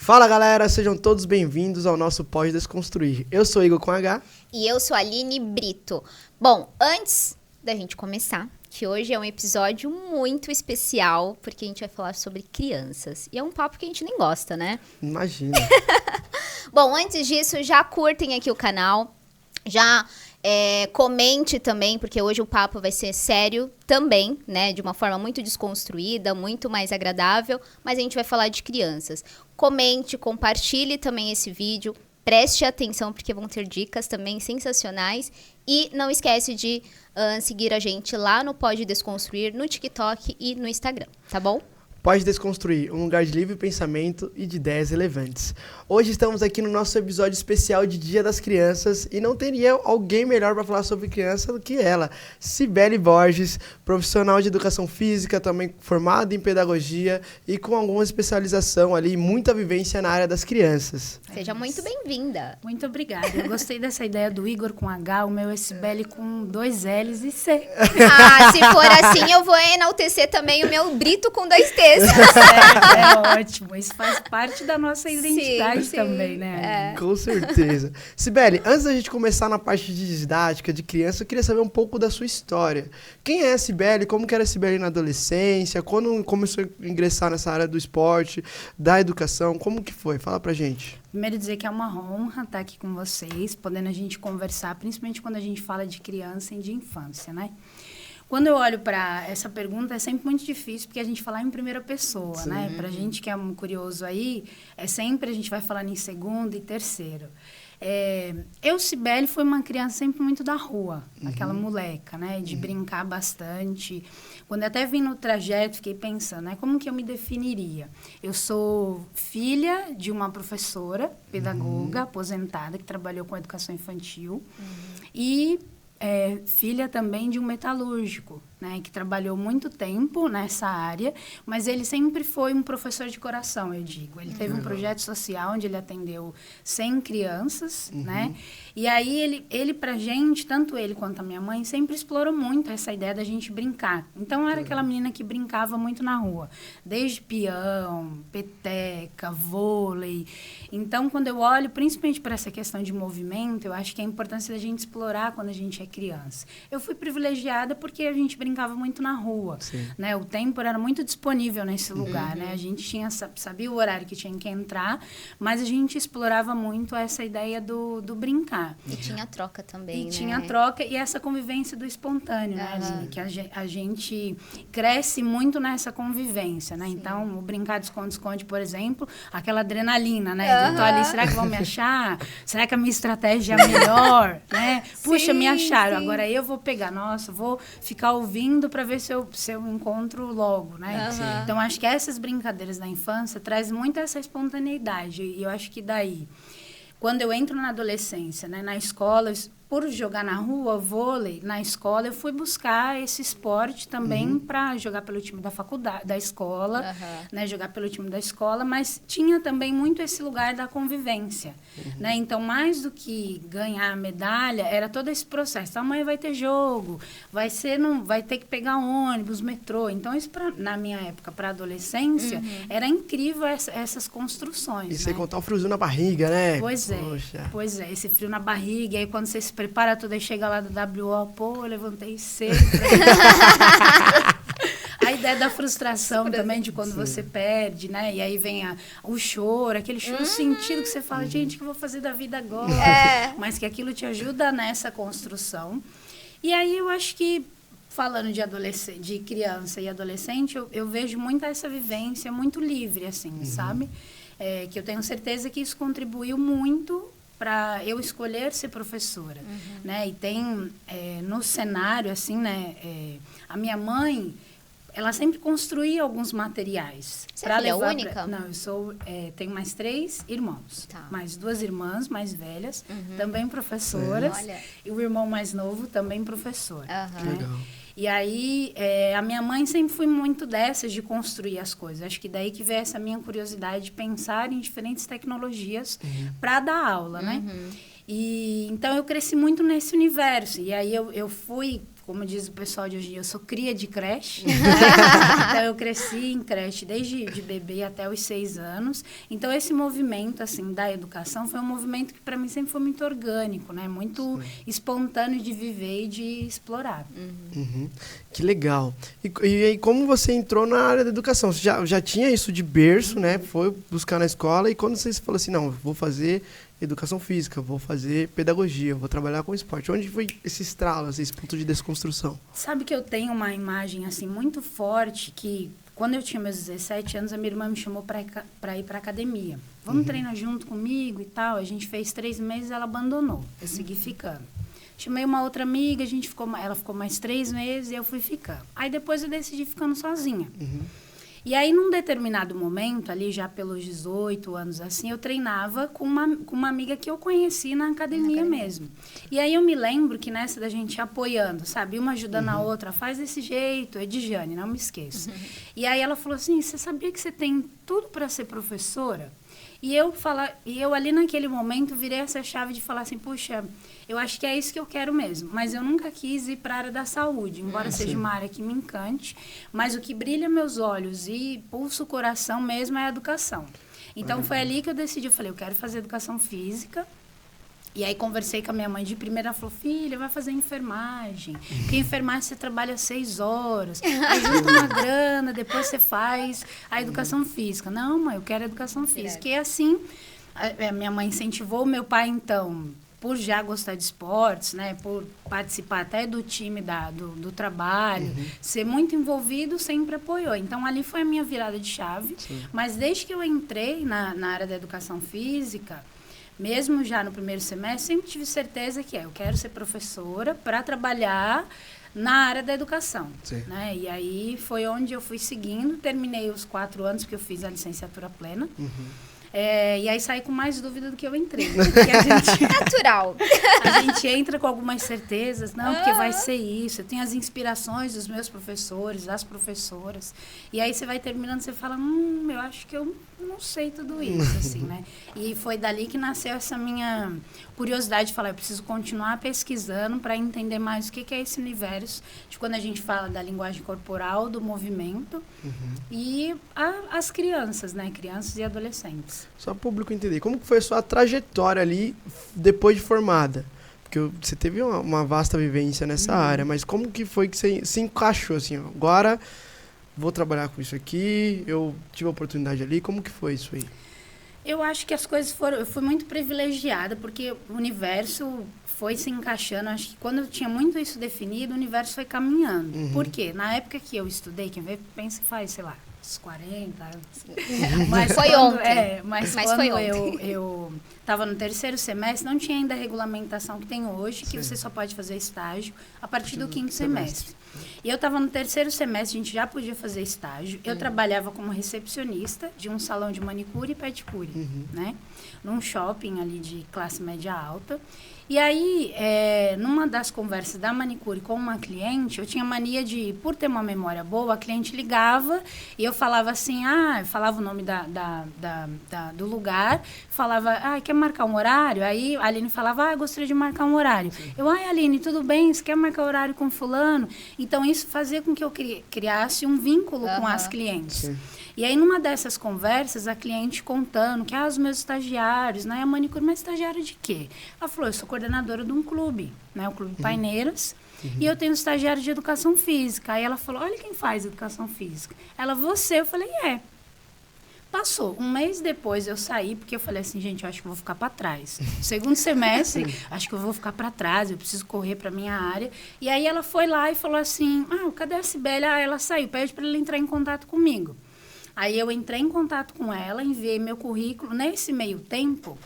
Fala galera, sejam todos bem-vindos ao nosso Pode Desconstruir. Eu sou Igor com H. E eu sou a Aline Brito. Bom, antes da gente começar, que hoje é um episódio muito especial, porque a gente vai falar sobre crianças. E é um papo que a gente nem gosta, né? Imagina. Bom, antes disso, já curtem aqui o canal, já comente também, porque hoje o papo vai ser sério também, né? De uma forma muito desconstruída, muito mais agradável, mas a gente vai falar de crianças. Comente, compartilhe também esse vídeo, preste atenção, porque vão ter dicas também sensacionais. E não esquece de seguir a gente lá no Pode Desconstruir, no TikTok e no Instagram, tá bom? Pode Desconstruir, um lugar de livre pensamento e de ideias relevantes. Hoje estamos aqui no nosso episódio especial de Dia das Crianças e não teria alguém melhor para falar sobre criança do que ela, Cibele Borges, profissional de educação física, também formada em pedagogia e com alguma especialização ali, muita vivência na área das crianças. Seja muito bem-vinda. Muito obrigada. Eu gostei dessa ideia do Igor com H, o meu é Cibele com 2 L's e C. Ah, se for assim, eu vou enaltecer também o meu Brito com 2 T's. É ótimo. Isso faz parte da nossa identidade sim, também, né? Com certeza. Cibele, antes da gente começar na parte de didática de criança, eu queria saber um pouco da sua história. Quem é a Cibele? Como que era a Cibele na adolescência? Quando começou a ingressar nessa área do esporte, da educação? Como que foi? Fala pra gente. Primeiro dizer que é uma honra estar aqui com vocês, podendo a gente conversar, principalmente quando a gente fala de criança e de infância, né? Quando eu olho para essa pergunta, é sempre muito difícil, porque a gente fala em primeira pessoa, Sim. né? Para a gente que é um curioso aí, sempre a gente vai falando em segundo e terceiro. Eu, Cibele, fui uma criança sempre muito da rua, aquela moleca, né? De brincar bastante. Quando eu até vim no trajeto, fiquei pensando, né? Como que eu me definiria? Eu sou filha de uma professora, pedagoga, aposentada, que trabalhou com educação infantil. E filha também de um metalúrgico, né, que trabalhou muito tempo nessa área, mas ele sempre foi um professor de coração, eu digo. Ele teve um projeto social onde ele atendeu 100 crianças, né? E aí ele pra gente, tanto ele quanto a minha mãe, sempre explorou muito essa ideia da gente brincar. Então, eu era aquela menina que brincava muito na rua, desde peão, peteca, vôlei. Então, quando eu olho, principalmente para essa questão de movimento, eu acho que é a importância da gente explorar quando a gente é criança. Eu fui privilegiada porque a gente brincava muito na rua, né? O tempo era muito disponível nesse lugar, né? A gente sabia o horário que tinha que entrar, mas a gente explorava muito essa ideia do brincar. E tinha troca também, né? Tinha troca e essa convivência do espontâneo, né, Aline? Que a gente cresce muito nessa convivência, né? Sim. Então, o brincar de esconde-esconde, por exemplo, aquela adrenalina, né? Eu tô ali, será que vão me achar? Será que a minha estratégia é a melhor? Né? Puxa, me acharam, agora eu vou pegar. Nossa, vou ficar ouvindo para ver se eu encontro logo, né? Então, acho que essas brincadeiras da infância traz muito essa espontaneidade. E eu acho que daí, quando eu entro na adolescência, né, na escola, por jogar na rua, vôlei, na escola, eu fui buscar esse esporte também para jogar pelo time da faculdade, da escola, né, jogar pelo time da escola, mas tinha também muito esse lugar da convivência, né? Então, mais do que ganhar a medalha, era todo esse processo. Então, amanhã vai ter jogo, vai ter que pegar ônibus, metrô. Então, isso na minha época, para adolescência, era incrível essas construções. E sem contar o friozinho na barriga, né? Pois é, esse frio na barriga, e aí quando você se prepara tudo, aí chega lá do WO, pô, eu levantei cedo. A ideia da frustração também, de quando você perde, né? E aí vem o choro, aquele choro sentido que você fala, gente, o que eu vou fazer da vida agora? Mas que aquilo te ajuda nessa construção. E aí eu acho que, falando de criança e adolescente, eu vejo muito essa vivência muito livre, assim, sabe? Que eu tenho certeza que isso contribuiu muito para eu escolher ser professora, né? E tem no cenário, assim, né? A minha mãe, ela sempre construía alguns materiais. Você é filha única? Não, eu tenho mais 3 irmãos. Tá. Mais 2 irmãs mais velhas, também professoras. Olha. E o irmão mais novo também professor. Né? Legal. E aí, a minha mãe sempre foi muito dessas de construir as coisas. Acho que daí que veio essa minha curiosidade de pensar em diferentes tecnologias para dar aula, né? E então, eu cresci muito nesse universo. E aí, eu fui como diz o pessoal de hoje em dia, eu sou cria de creche. Então, eu cresci em creche desde de bebê até os 6 anos. Então, esse movimento, assim, da educação foi um movimento que, para mim, sempre foi muito orgânico, né? Muito espontâneo de viver e de explorar. Uhum. Que legal. E aí, como você entrou na área da educação? Você já tinha isso de berço, né? Foi buscar na escola, e quando você falou assim, não, vou fazer educação física, vou fazer pedagogia, vou trabalhar com esporte. Onde foi esse estralo, esse ponto de desconstrução? Sabe que eu tenho uma imagem, assim, muito forte, que quando eu tinha meus 17 anos, a minha irmã me chamou para ir para academia. Vamos treinar junto comigo e tal. A gente fez 3 meses, ela abandonou. Eu segui ficando. Chamei uma outra amiga, ela ficou mais 3 meses e eu fui ficando. Aí depois eu decidi ficando sozinha. E aí, num determinado momento, ali já pelos 18 anos, assim, eu treinava com uma amiga que eu conheci na academia mesmo. E aí eu me lembro que nessa da gente apoiando, sabe? Uma ajudando a outra, faz desse jeito, Edjane, não me esqueço. E aí ela falou assim, você sabia que você tem tudo para ser professora? E eu ali naquele momento virei essa chave de falar assim, puxa, eu acho que é isso que eu quero mesmo. Mas eu nunca quis ir para a área da saúde, embora seja uma área que me encante. Mas o que brilha meus olhos e pulsa o coração mesmo é a educação. Então foi ali que eu decidi, eu falei, eu quero fazer educação física. E aí conversei com a minha mãe de primeira, ela falou, filha, vai fazer enfermagem. Porque enfermagem você trabalha 6 horas, aí junta uma grana, depois você faz a educação física. Não, mãe, eu quero educação física. E assim, a minha mãe incentivou, meu pai, então, por já gostar de esportes, né, por participar até do time do trabalho, ser muito envolvido, sempre apoiou. Então, ali foi a minha virada de chave. Mas desde que eu entrei na área da educação física, mesmo já no primeiro semestre, sempre tive certeza que eu quero ser professora para trabalhar na área da educação. Né? E aí foi onde eu fui seguindo, terminei os 4 anos, porque eu fiz a licenciatura plena. E aí saí com mais dúvida do que eu entrei. Porque a gente, natural. A gente entra com algumas certezas, não, porque vai ser isso. Eu tenho as inspirações dos meus professores, das professoras. E aí você vai terminando, você fala, eu acho que eu não sei tudo isso, assim, né? E foi dali que nasceu essa minha curiosidade de falar, eu preciso continuar pesquisando para entender mais o que é esse universo de quando a gente fala da linguagem corporal, do movimento e as crianças, né? Crianças e adolescentes. Só para o público entender, como que foi a sua trajetória ali depois de formada? Porque você teve uma vasta vivência nessa área, mas como que foi que você se encaixou, assim, ó, agora vou trabalhar com isso aqui, eu tive a oportunidade ali, como que foi isso aí? Eu acho que as coisas eu fui muito privilegiada, porque o universo foi se encaixando. Acho que quando eu tinha muito isso definido, o universo foi caminhando. Por quê? Na época que eu estudei, quem vê, pensa que faz, sei lá, uns 40 anos. Mas foi ontem. Mas quando foi ontem. Eu estava no 3º semestre, não tinha ainda a regulamentação que tem hoje, que você só pode fazer estágio a partir do 5º semestre. E eu estava no 3º semestre, a gente já podia fazer estágio. Eu trabalhava como recepcionista de um salão de manicure e pedicure, né? Num shopping ali de classe média alta. E aí, numa das conversas da manicure com uma cliente, eu tinha mania de, por ter uma memória boa, a cliente ligava e eu falava assim, eu falava o nome do lugar, falava, quer marcar um horário? Aí a Aline falava, gostaria de marcar um horário. Eu, Aline, tudo bem? Você quer marcar horário com fulano? Então, isso fazia com que eu criasse um vínculo com as clientes. E aí, numa dessas conversas, a cliente contando que, os meus estagiários, né? A manicure, mas estagiária de quê? Ela falou, eu sou coordenadora de um clube, né? O Clube Paineiras, e eu tenho estagiário de educação física. Aí ela falou, olha quem faz educação física. Ela, você? Eu falei, Passou. Um mês depois eu saí, porque eu falei assim, gente, eu acho que eu vou ficar para trás. Segundo semestre, acho que eu vou ficar para trás, eu preciso correr para minha área. E aí ela foi lá e falou assim, cadê a Cibele? Ela saiu, pede para ela entrar em contato comigo. Aí eu entrei em contato com ela, enviei meu currículo. Nesse meio tempo,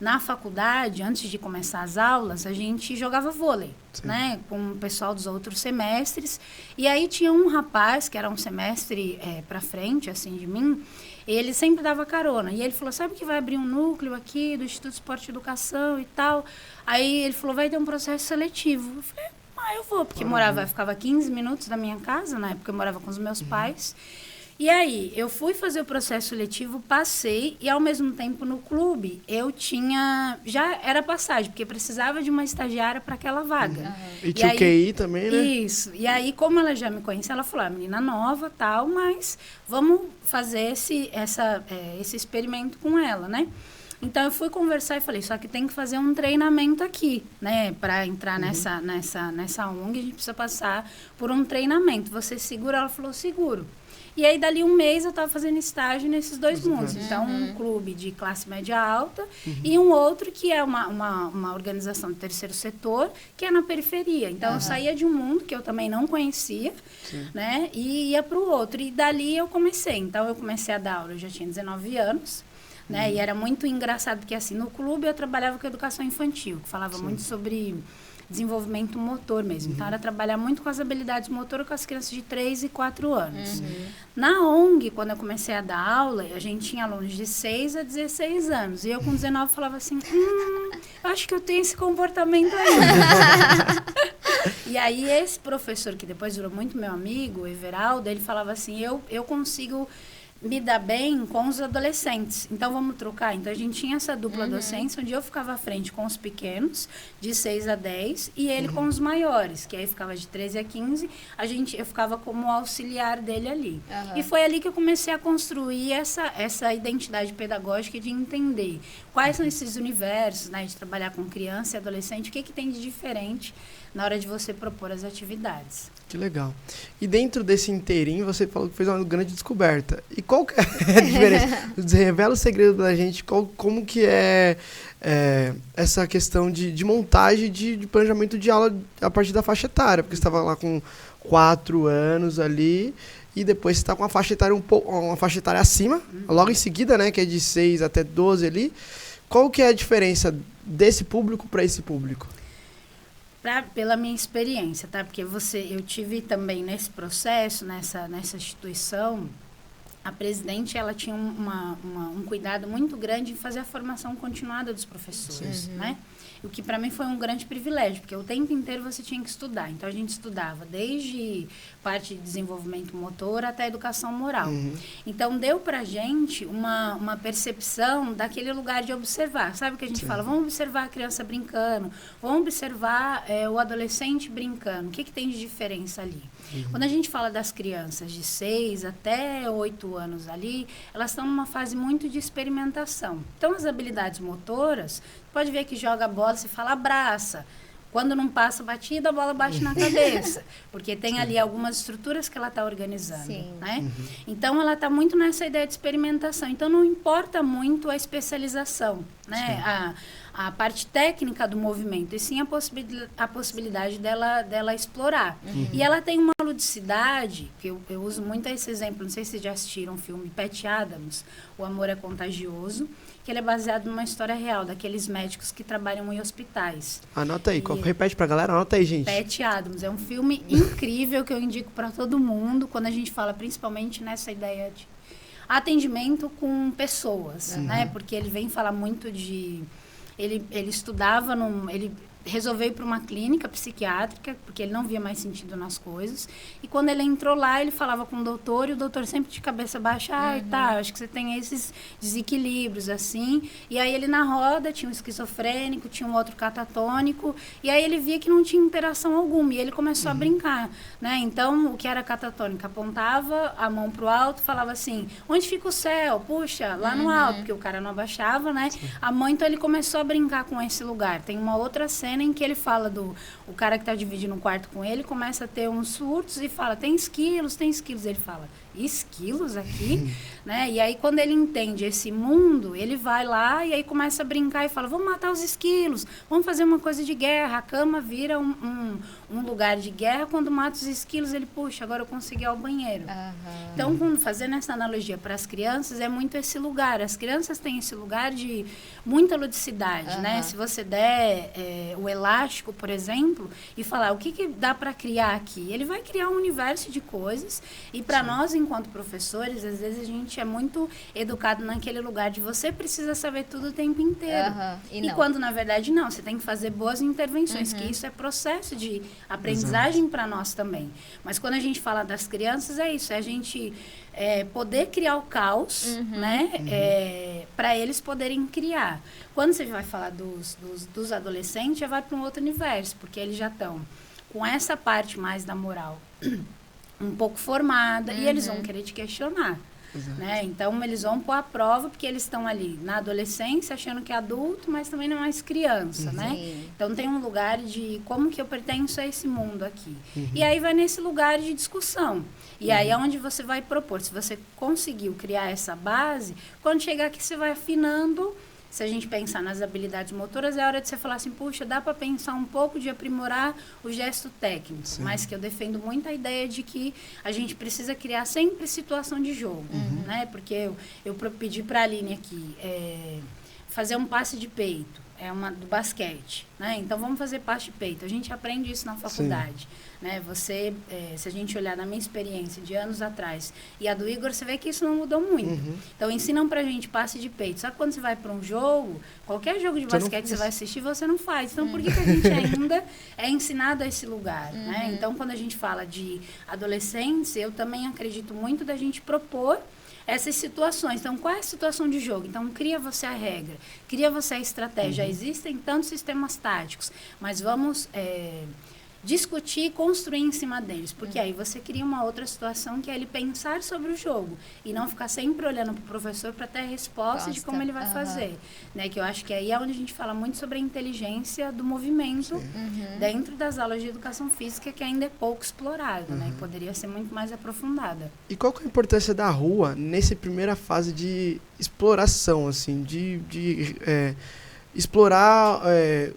na faculdade, antes de começar as aulas, a gente jogava vôlei, né? Com o pessoal dos outros semestres. E aí tinha um rapaz, que era um semestre para frente, assim, de mim, ele sempre dava carona. E ele falou, sabe que vai abrir um núcleo aqui do Instituto Esporte e Educação e tal? Aí ele falou, vai ter um processo seletivo. Eu falei, eu vou, porque ficava 15 minutos da minha casa, na época eu morava com os meus pais. E aí, eu fui fazer o processo seletivo, passei, e ao mesmo tempo no clube, eu tinha... Já era passagem, porque precisava de uma estagiária para aquela vaga. E tinha o QI também, né? Isso. E aí, como ela já me conhecia, ela falou, menina nova, tal, mas vamos fazer esse experimento com ela, né? Então, eu fui conversar e falei, só que tem que fazer um treinamento aqui, né? Para entrar nessa ONG, a gente precisa passar por um treinamento. Você segura? Ela falou, seguro. E aí, dali um mês, eu estava fazendo estágio nesses dois mundos. Então, um clube de classe média alta e um outro que é uma organização do terceiro setor, que é na periferia. Então, eu saía de um mundo que eu também não conhecia, né? E ia para o outro. E dali eu comecei. Então, eu comecei a dar aula, eu já tinha 19 anos. Né? E era muito engraçado, porque assim, no clube eu trabalhava com educação infantil, que falava muito sobre desenvolvimento motor mesmo. Então, era trabalhar muito com as habilidades motoras com as crianças de 3 e 4 anos. Na ONG, quando eu comecei a dar aula, a gente tinha alunos de 6 a 16 anos. E eu, com 19, falava assim, acho que eu tenho esse comportamento aí. E aí, esse professor, que depois virou muito meu amigo, o Everaldo, ele falava assim, eu consigo me dar bem com os adolescentes. Então, vamos trocar. Então, a gente tinha essa dupla docência, onde eu ficava à frente com os pequenos, de 6 a 10, e ele com os maiores, que aí ficava de 13 a 15. Eu ficava como auxiliar dele ali. E foi ali que eu comecei a construir essa identidade pedagógica de entender quais são esses universos, né, de trabalhar com criança e adolescente, o que tem de diferente na hora de você propor as atividades. Que legal. E dentro desse inteirinho, você falou que fez uma grande descoberta. E qual que é a diferença? Revela o segredo da gente, como que é essa questão de montagem, de planejamento de aula a partir da faixa etária, porque você estava lá com 4 anos ali, e depois você está com uma faixa etária acima, logo em seguida, né, que é de 6 até 12 ali. Qual que é a diferença desse público para esse público? Pela minha experiência, tá? Porque eu tive também nesse processo, nessa instituição, a presidente, ela tinha um cuidado muito grande em fazer a formação continuada dos professores, né? O que para mim foi um grande privilégio, porque o tempo inteiro você tinha que estudar. Então, a gente estudava desde parte de desenvolvimento motor até educação moral. Então, deu para a gente uma percepção daquele lugar de observar. Sabe o que a gente fala? Vamos observar a criança brincando, vamos observar o adolescente brincando. O que tem de diferença ali? Quando a gente fala das crianças de 6 até 8 anos ali, elas estão numa fase muito de experimentação. Então, as habilidades motoras, pode ver que joga a bola, se fala abraça. Quando não passa batida, a bola bate na cabeça. Porque tem ali algumas estruturas que ela está organizando. Né? Então, ela está muito nessa ideia de experimentação. Então, não importa muito a especialização, né? A parte técnica do movimento, e sim a possibilidade dela explorar. E ela tem uma ludicidade, que eu uso muito esse exemplo, não sei se vocês já assistiram o filme Patch Adams, O Amor é Contagioso, que ele é baseado numa história real, daqueles médicos que trabalham em hospitais. Anota aí, repete pra galera, anota aí, gente. Patch Adams, é um filme incrível que eu indico para todo mundo, quando a gente fala principalmente nessa ideia de atendimento com pessoas, né? Porque ele vem falar muito de... Ele estudava, ele resolveu ir para uma clínica psiquiátrica, porque ele não via mais sentido nas coisas. E quando ele entrou lá, ele falava com o doutor, e o doutor sempre de cabeça baixa, acho que você tem esses desequilíbrios, assim. E aí ele na roda tinha um esquizofrênico, tinha um outro catatônico, e aí ele via que não tinha interação alguma, e ele começou a brincar, né? Então, o que era catatônico? Apontava a mão para o alto, falava assim, onde fica o céu? Puxa, lá no alto, porque o cara não abaixava, né? A mãe, então, ele começou a brincar com esse lugar. Tem uma outra cena em que ele fala o cara que está dividindo um quarto com ele, começa a ter uns surtos e fala, tem esquilos. Ele fala, esquilos aqui? Né? E aí, quando ele entende esse mundo, ele vai lá e aí começa a brincar e fala, vamos matar os esquilos, vamos fazer uma coisa de guerra. A cama vira um lugar de guerra. Quando mata os esquilos, ele, puxa, agora eu consegui ir ao banheiro. Então, fazendo essa analogia para as crianças, é muito esse lugar. As crianças têm esse lugar de muita ludicidade, né? Se você der o elástico, por exemplo, e falar o que dá para criar aqui, ele vai criar um universo de coisas, e para nós, enquanto professores, às vezes a gente é muito educado naquele lugar de você precisa saber tudo o tempo inteiro. E quando, na verdade, não. Você tem que fazer boas intervenções, que isso é processo de aprendizagem para nós também. Mas quando a gente fala das crianças, é isso. É a gente poder criar o caos, né? Para eles poderem criar. Quando você vai falar dos adolescentes, já vai para um outro universo, porque eles já estão com essa parte mais da moral um pouco formada e eles vão querer te questionar. Né? Então, eles vão pôr a prova porque eles estão ali na adolescência, achando que é adulto, mas também não é mais criança, né? Então, tem um lugar de como que eu pertenço a esse mundo aqui. E aí vai nesse lugar de discussão. E aí é onde você vai propor. Se você conseguiu criar essa base, quando chegar aqui você vai afinando. Se a gente pensar nas habilidades motoras, é hora de você falar assim, puxa, dá para pensar um pouco de aprimorar o gesto técnico. Mas que eu defendo muito a ideia de que a gente precisa criar sempre situação de jogo, né? Porque eu pedi para a Aline aqui fazer um passe de peito, do basquete, né? Então, vamos fazer passe de peito. A gente aprende isso na faculdade, né? Você, se a gente olhar na minha experiência de anos atrás e a do Igor, você vê que isso não mudou muito. Então, ensinam pra gente passe de peito. Só que quando você vai para um jogo, qualquer jogo de basquete você vai assistir, você não faz. Então, por que a gente ainda é ensinado a esse lugar, né? Então, quando a gente fala de adolescência, eu também acredito muito da gente propor essas situações. Então, qual é a situação de jogo? Então, cria você a regra, cria você a estratégia. Já existem tantos sistemas táticos, mas vamos discutir e construir em cima deles. Porque aí você cria uma outra situação que é ele pensar sobre o jogo e não ficar sempre olhando para o professor para ter a resposta de como ele vai fazer. Né? Que eu acho que aí é onde a gente fala muito sobre a inteligência do movimento dentro das aulas de educação física, que ainda é pouco explorada, né? E poderia ser muito mais aprofundada. E qual que é a importância da rua nessa primeira fase de exploração, assim, de explorar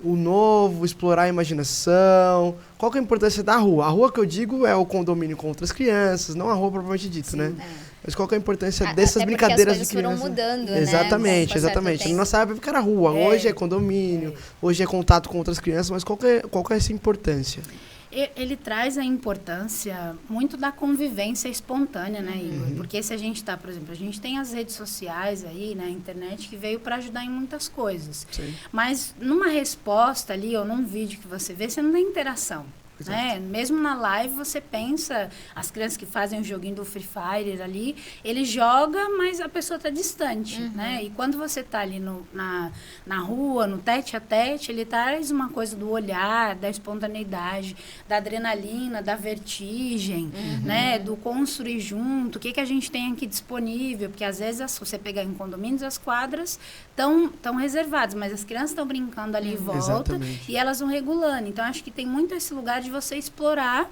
o novo, explorar a imaginação? Qual que é a importância da rua? A rua que eu digo é o condomínio com outras crianças, não a rua propriamente dito, né? Mas qual que é a importância dessas brincadeiras de criança? As coisas foram mudando, exatamente, né? Exatamente. Na nossa época era rua, hoje é condomínio, hoje é contato com outras crianças, mas qual que é essa importância? Ele traz a importância muito da convivência espontânea, né, Igor? Porque se a gente está, por exemplo, a gente tem as redes sociais aí, né, a internet, que veio para ajudar em muitas coisas. Mas numa resposta ali, ou num vídeo que você vê, você não tem interação. Né? Mesmo na live, você pensa, as crianças que fazem o joguinho do Free Fire ali, ele joga, mas a pessoa está distante, né? E quando você está ali na rua, no tete a tete, ele traz uma coisa do olhar, da espontaneidade, da adrenalina, da vertigem, né? Do construir junto, o que a gente tem aqui disponível, porque às vezes, se você pegar em condomínios, as quadras estão reservadas, mas as crianças estão brincando ali em volta e elas vão regulando. Então, acho que tem muito esse lugar de você explorar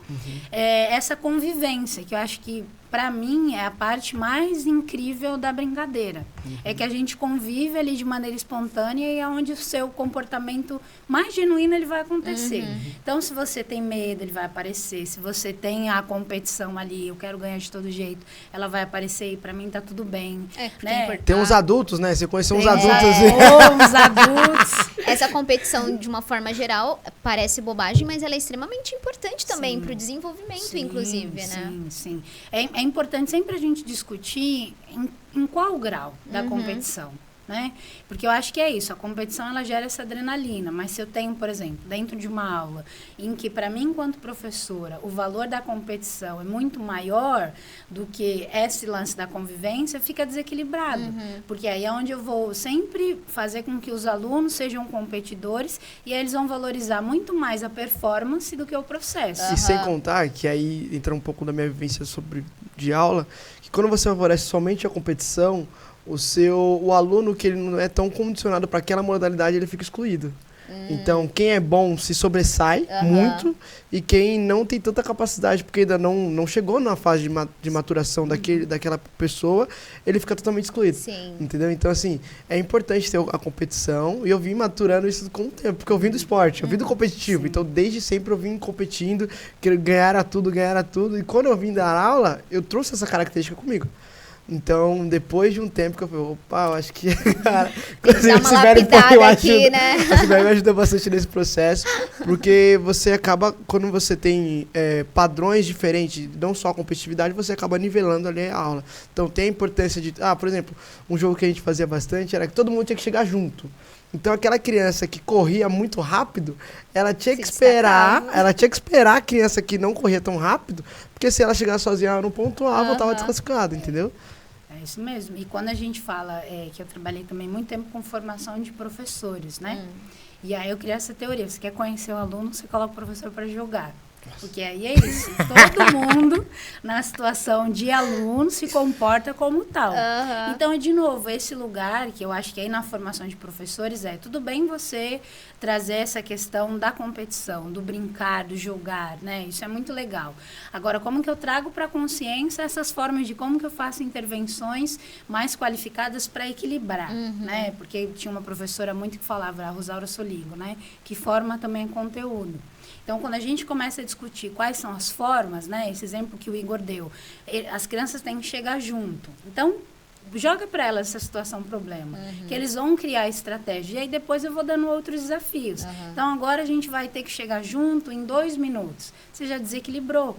essa convivência, que eu acho que, para mim, é a parte mais incrível da brincadeira. É que a gente convive ali de maneira espontânea e é onde o seu comportamento mais genuíno ele vai acontecer. Então, se você tem medo, ele vai aparecer. Se você tem a competição ali, eu quero ganhar de todo jeito, ela vai aparecer e para mim tá tudo bem. Né? Tem uns adultos, né? Você conheceu uns adultos. Uns adultos. Essa competição, de uma forma geral, parece bobagem, mas ela é extremamente importante também para o desenvolvimento, inclusive, né? Sim. É importante sempre a gente discutir em qual grau da competição, né? Porque eu acho que é isso, a competição ela gera essa adrenalina, mas se eu tenho, por exemplo, dentro de uma aula em que para mim, enquanto professora, o valor da competição é muito maior do que esse lance da convivência, fica desequilibrado, porque aí é onde eu vou sempre fazer com que os alunos sejam competidores e aí eles vão valorizar muito mais a performance do que o processo. E sem contar, que aí entra um pouco da minha vivência de aula, que quando você favorece somente a competição, o aluno que ele não é tão condicionado para aquela modalidade, ele fica excluído. Então, quem é bom se sobressai muito, e quem não tem tanta capacidade, porque ainda não chegou na fase de maturação daquela pessoa, ele fica totalmente excluído. Entendeu? Então, assim, é importante ter a competição, e eu vim maturando isso com o tempo, porque eu vim do esporte, eu vim do competitivo. Então, desde sempre eu vim competindo, querendo ganhar a tudo, e quando eu vim dar aula, eu trouxe essa característica comigo. Então, depois de um tempo que eu falei, opa, eu acho que, cara, Dá uma lapidada aqui, né? A Sibeli me ajuda bastante nesse processo, porque você acaba, quando você tem padrões diferentes, não só a competitividade, você acaba nivelando ali a aula. Então, tem a importância de, por exemplo, um jogo que a gente fazia bastante era que todo mundo tinha que chegar junto. Então, aquela criança que corria muito rápido, ela tinha que esperar a criança que não corria tão rápido, porque se ela chegar sozinha, ela não pontuava, ela tava desclassificada, entendeu? É isso mesmo. E quando a gente fala, que eu trabalhei também muito tempo com formação de professores, né? E aí eu criei essa teoria. Você quer conhecer o aluno, você coloca o professor para jogar. Porque aí é isso. Todo mundo, na situação de aluno, se comporta como tal. Então, de novo, esse lugar, que eu acho que aí na formação de professores tudo bem você trazer essa questão da competição, do brincar, do jogar, né? Isso é muito legal. Agora, como que eu trago para a consciência essas formas de como que eu faço intervenções mais qualificadas para equilibrar, né? Porque tinha uma professora muito que falava, a Rosaura Soligo, né? Que forma também é conteúdo. Então, quando a gente começa a discutir quais são as formas, né? Esse exemplo que o Igor deu, as crianças têm que chegar junto. Então, joga para elas essa situação problema, que eles vão criar estratégia. E aí depois eu vou dando outros desafios. Então, agora a gente vai ter que chegar junto em 2 minutos. Você já desequilibrou.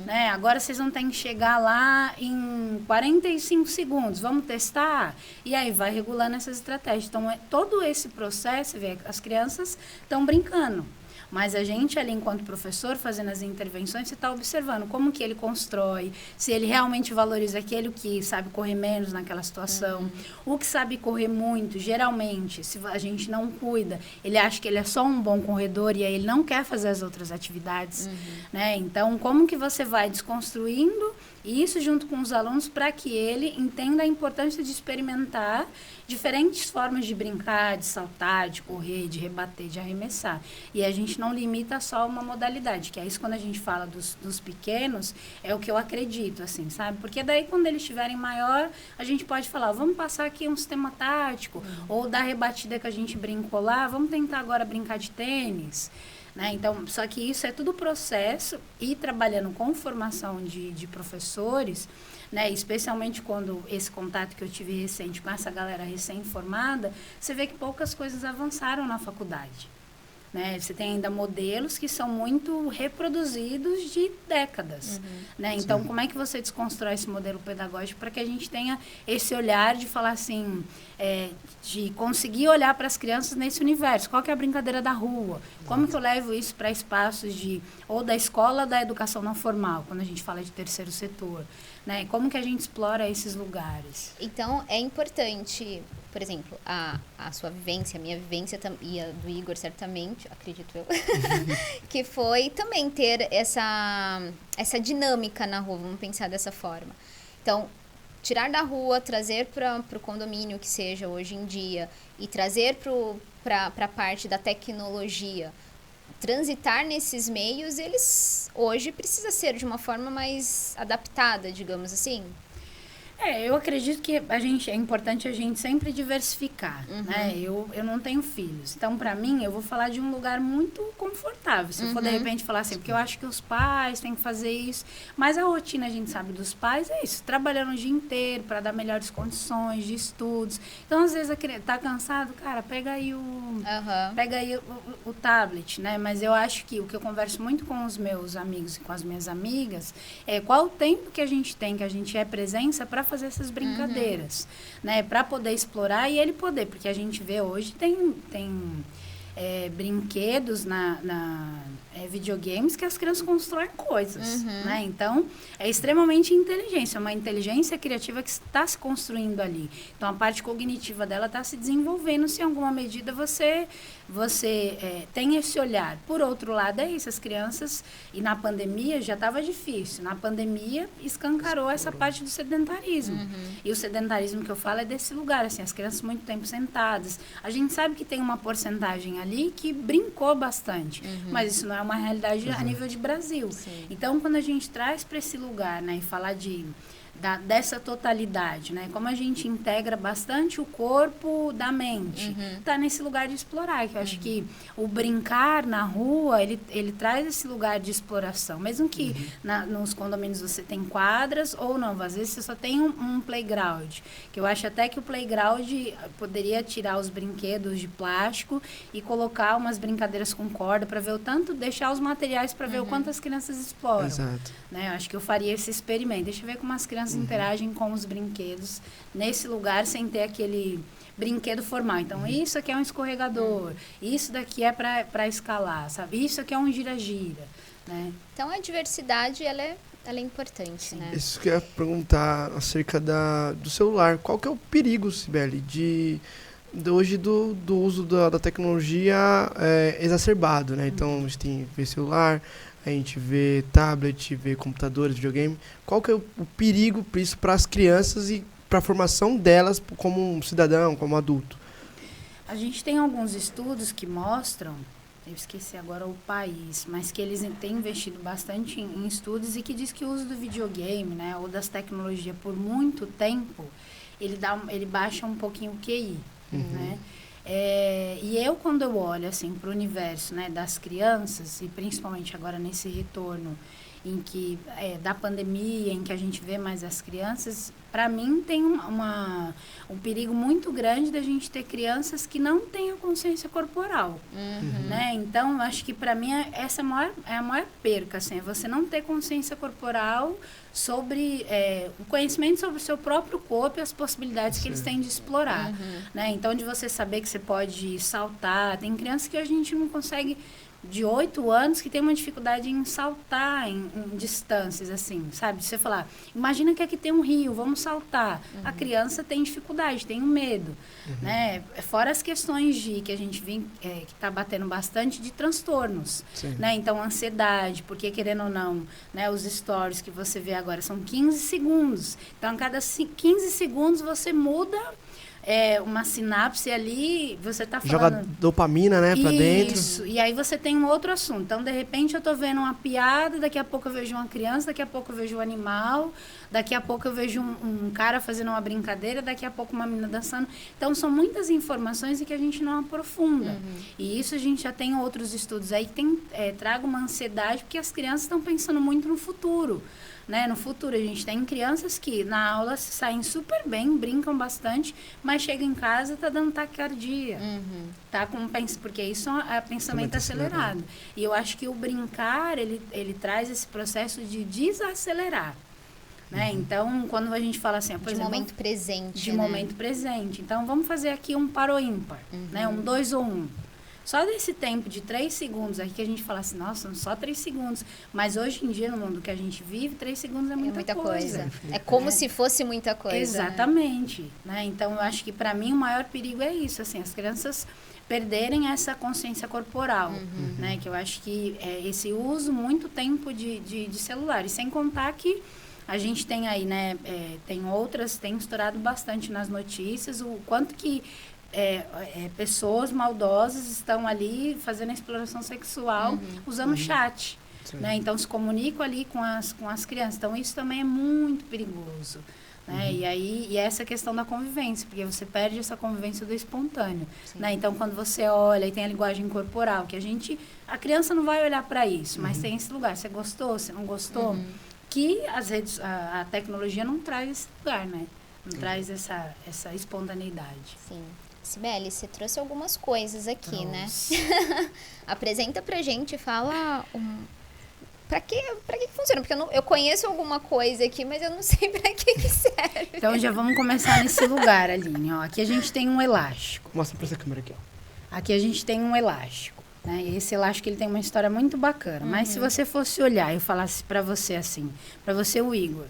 Né? Agora vocês vão ter que chegar lá em 45 segundos. Vamos testar? E aí vai regulando essas estratégias. Então, todo esse processo, você vê, as crianças estão brincando. Mas a gente ali, enquanto professor, fazendo as intervenções, você está observando como que ele constrói, se ele realmente valoriza aquele que sabe correr menos naquela situação. O que sabe correr muito, geralmente, se a gente não cuida, ele acha que ele é só um bom corredor e aí ele não quer fazer as outras atividades. Né? Então, como que você vai desconstruindo isso junto com os alunos para que ele entenda a importância de experimentar diferentes formas de brincar, de saltar, de correr, de rebater, de arremessar. E a gente não limita só uma modalidade, que é isso quando a gente fala dos pequenos, é o que eu acredito, assim, sabe? Porque daí quando eles estiverem maior, a gente pode falar, vamos passar aqui um sistema tático, ou da rebatida que a gente brincou lá, vamos tentar agora brincar de tênis. Né? Então, só que isso é tudo processo e trabalhando com formação de professores, né? Especialmente quando esse contato que eu tive recente com essa galera recém-formada, você vê que poucas coisas avançaram na faculdade. Né? Você tem ainda modelos que são muito reproduzidos de décadas. Né? Então, como é que você desconstrói esse modelo pedagógico para que a gente tenha esse olhar de falar assim, de conseguir olhar para as crianças nesse universo? Qual que é a brincadeira da rua? Como que eu levo isso para espaços ou da escola ou da educação não formal, quando a gente fala de terceiro setor? Né? Como que a gente explora esses lugares? Então, é importante, por exemplo, a sua vivência, a minha vivência e a do Igor, certamente, acredito eu, que foi também ter essa dinâmica na rua, vamos pensar dessa forma. Então, tirar da rua, trazer para o condomínio, que seja hoje em dia, e trazer para a parte da tecnologia, transitar nesses meios, eles hoje precisa ser de uma forma mais adaptada, digamos assim. Eu acredito que é importante a gente sempre diversificar, né? Eu não tenho filhos, então para mim eu vou falar de um lugar muito confortável. Se eu for de repente falar assim, porque eu acho que os pais têm que fazer isso, mas a rotina a gente sabe dos pais é isso, trabalhando o dia inteiro para dar melhores condições de estudos. Então às vezes a criança tá cansado, cara, pega aí o tablet, né? Mas eu acho que o que eu converso muito com os meus amigos e com as minhas amigas é qual o tempo que a gente tem, que a gente é presença para fazer essas brincadeiras, né? Para poder explorar e ele poder, porque a gente vê hoje tem brinquedos videogames que as crianças constroem coisas, né? Então, é extremamente inteligência, uma inteligência criativa que está se construindo ali. Então, a parte cognitiva dela está se desenvolvendo, se em alguma medida você tem esse olhar. Por outro lado, é isso, as crianças, e na pandemia já estava difícil, na pandemia escancarou essa parte do sedentarismo. E o sedentarismo que eu falo é desse lugar, assim, as crianças muito tempo sentadas. A gente sabe que tem uma porcentagem ali que brincou bastante, mas isso não é uma realidade a nível de Brasil. Sim. Então, quando a gente traz para esse lugar, né, e falar dessa totalidade, né? Como a gente integra bastante o corpo da mente, tá nesse lugar de explorar, que eu acho que o brincar na rua, ele traz esse lugar de exploração, mesmo que nos condomínios você tem quadras ou não, às vezes você só tem um playground, que eu acho até que o playground poderia tirar os brinquedos de plástico e colocar umas brincadeiras com corda para ver o tanto, deixar os materiais para ver o quanto as crianças exploram. Exato. Né? Eu acho que eu faria esse experimento. Deixa eu ver como as crianças interagem com os brinquedos nesse lugar sem ter aquele brinquedo formal. Então, isso aqui é um escorregador, isso daqui é para escalar, sabe? Isso aqui é um gira-gira, né? Então, a diversidade, ela é importante, né? Isso que eu ia perguntar acerca do celular. Qual que é o perigo, Cibele, hoje do uso da tecnologia exacerbado, né? Então, a gente vê celular, a gente vê tablet, vê computadores, videogame. Qual que é o perigo para as crianças e para a formação delas como um cidadão, como adulto? A gente tem alguns estudos que mostram, eu esqueci agora o país, mas que eles têm investido bastante em estudos e que diz que o uso do videogame, né, ou das tecnologias por muito tempo, ele baixa um pouquinho o QI, né? E quando eu olho assim para o universo, né, das crianças, e principalmente agora nesse retorno da pandemia, em que a gente vê mais as crianças, para mim tem um perigo muito grande da gente ter crianças que não têm a consciência corporal, né? Então, eu acho que para mim essa é a maior perca, assim, é você não ter consciência corporal sobre o conhecimento sobre o seu próprio corpo e as possibilidades que eles têm de explorar, né? Então, de você saber que você pode saltar, tem crianças que a gente não consegue, de 8 anos, que tem uma dificuldade em saltar em distâncias, assim, sabe? Você falar, imagina que aqui tem um rio, vamos saltar. A criança tem dificuldade, tem medo, né? Fora as questões que a gente que está batendo bastante de transtornos, né? Então, ansiedade, porque querendo ou não, né? Os stories que você vê agora são 15 segundos. Então, a cada 15 segundos você muda uma sinapse ali, você tá falando... Joga dopamina, né, pra dentro. Isso, e aí você tem um outro assunto. Então, de repente, eu tô vendo uma piada, daqui a pouco eu vejo uma criança, daqui a pouco eu vejo um animal, daqui a pouco eu vejo um cara fazendo uma brincadeira, daqui a pouco uma menina dançando. Então, são muitas informações e que a gente não aprofunda. E isso a gente já tem outros estudos aí que traga uma ansiedade, porque as crianças estão pensando muito no futuro. Né? No futuro, a gente tem crianças que na aula se saem super bem, brincam bastante, mas chegam em casa e tá dando taquicardia. Tá porque isso é pensamento acelerado. E eu acho que o brincar, ele traz esse processo de desacelerar. Né? Então, quando a gente fala assim... Por exemplo, momento presente. De momento presente. Então, vamos fazer aqui um par ou ímpar, né? Um 2 ou 1. Só desse tempo de 3 segundos aqui que a gente fala assim, nossa, só 3 segundos. Mas hoje em dia, no mundo que a gente vive, 3 segundos é muita coisa. É como se fosse muita coisa. Exatamente. Né? Então, eu acho que para mim o maior perigo é isso, assim, as crianças perderem essa consciência corporal, né? Que eu acho que esse uso muito tempo de celular. E sem contar que a gente tem aí, né, tem estourado bastante nas notícias o quanto que pessoas maldosas estão ali fazendo a exploração sexual usando chat, né? Então se comunicam ali com as crianças. Então isso também é muito perigoso, né? E essa questão da convivência, porque você perde essa convivência do espontâneo, né? Então quando você olha e tem a linguagem corporal, que a criança não vai olhar para isso, mas tem esse lugar, você gostou, você não gostou, que a tecnologia não traz esse lugar, né? Não traz essa espontaneidade. Sim. Cibele, você trouxe algumas coisas aqui, né? Apresenta pra gente, fala pra que funciona? Porque eu conheço alguma coisa aqui, mas eu não sei pra que serve. Então já vamos começar nesse lugar, Aline. Ó, aqui a gente tem um elástico. Mostra pra essa câmera aqui, ó. Aqui a gente tem um elástico, né? E esse elástico ele tem uma história muito bacana. Mas se você fosse olhar e eu falasse pra você assim, pra você, o Igor,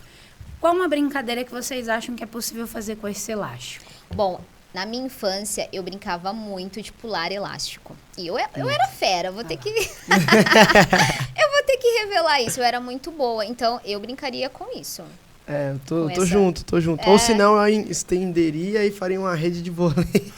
qual uma brincadeira que vocês acham que é possível fazer com esse elástico? Bom, na minha infância, eu brincava muito de pular elástico. E eu era fera, vou ter que... eu vou ter que revelar isso, eu era muito boa. Então, eu brincaria com isso. Eu Com tô essa- junto. Ou senão eu estenderia e faria uma rede de vôlei.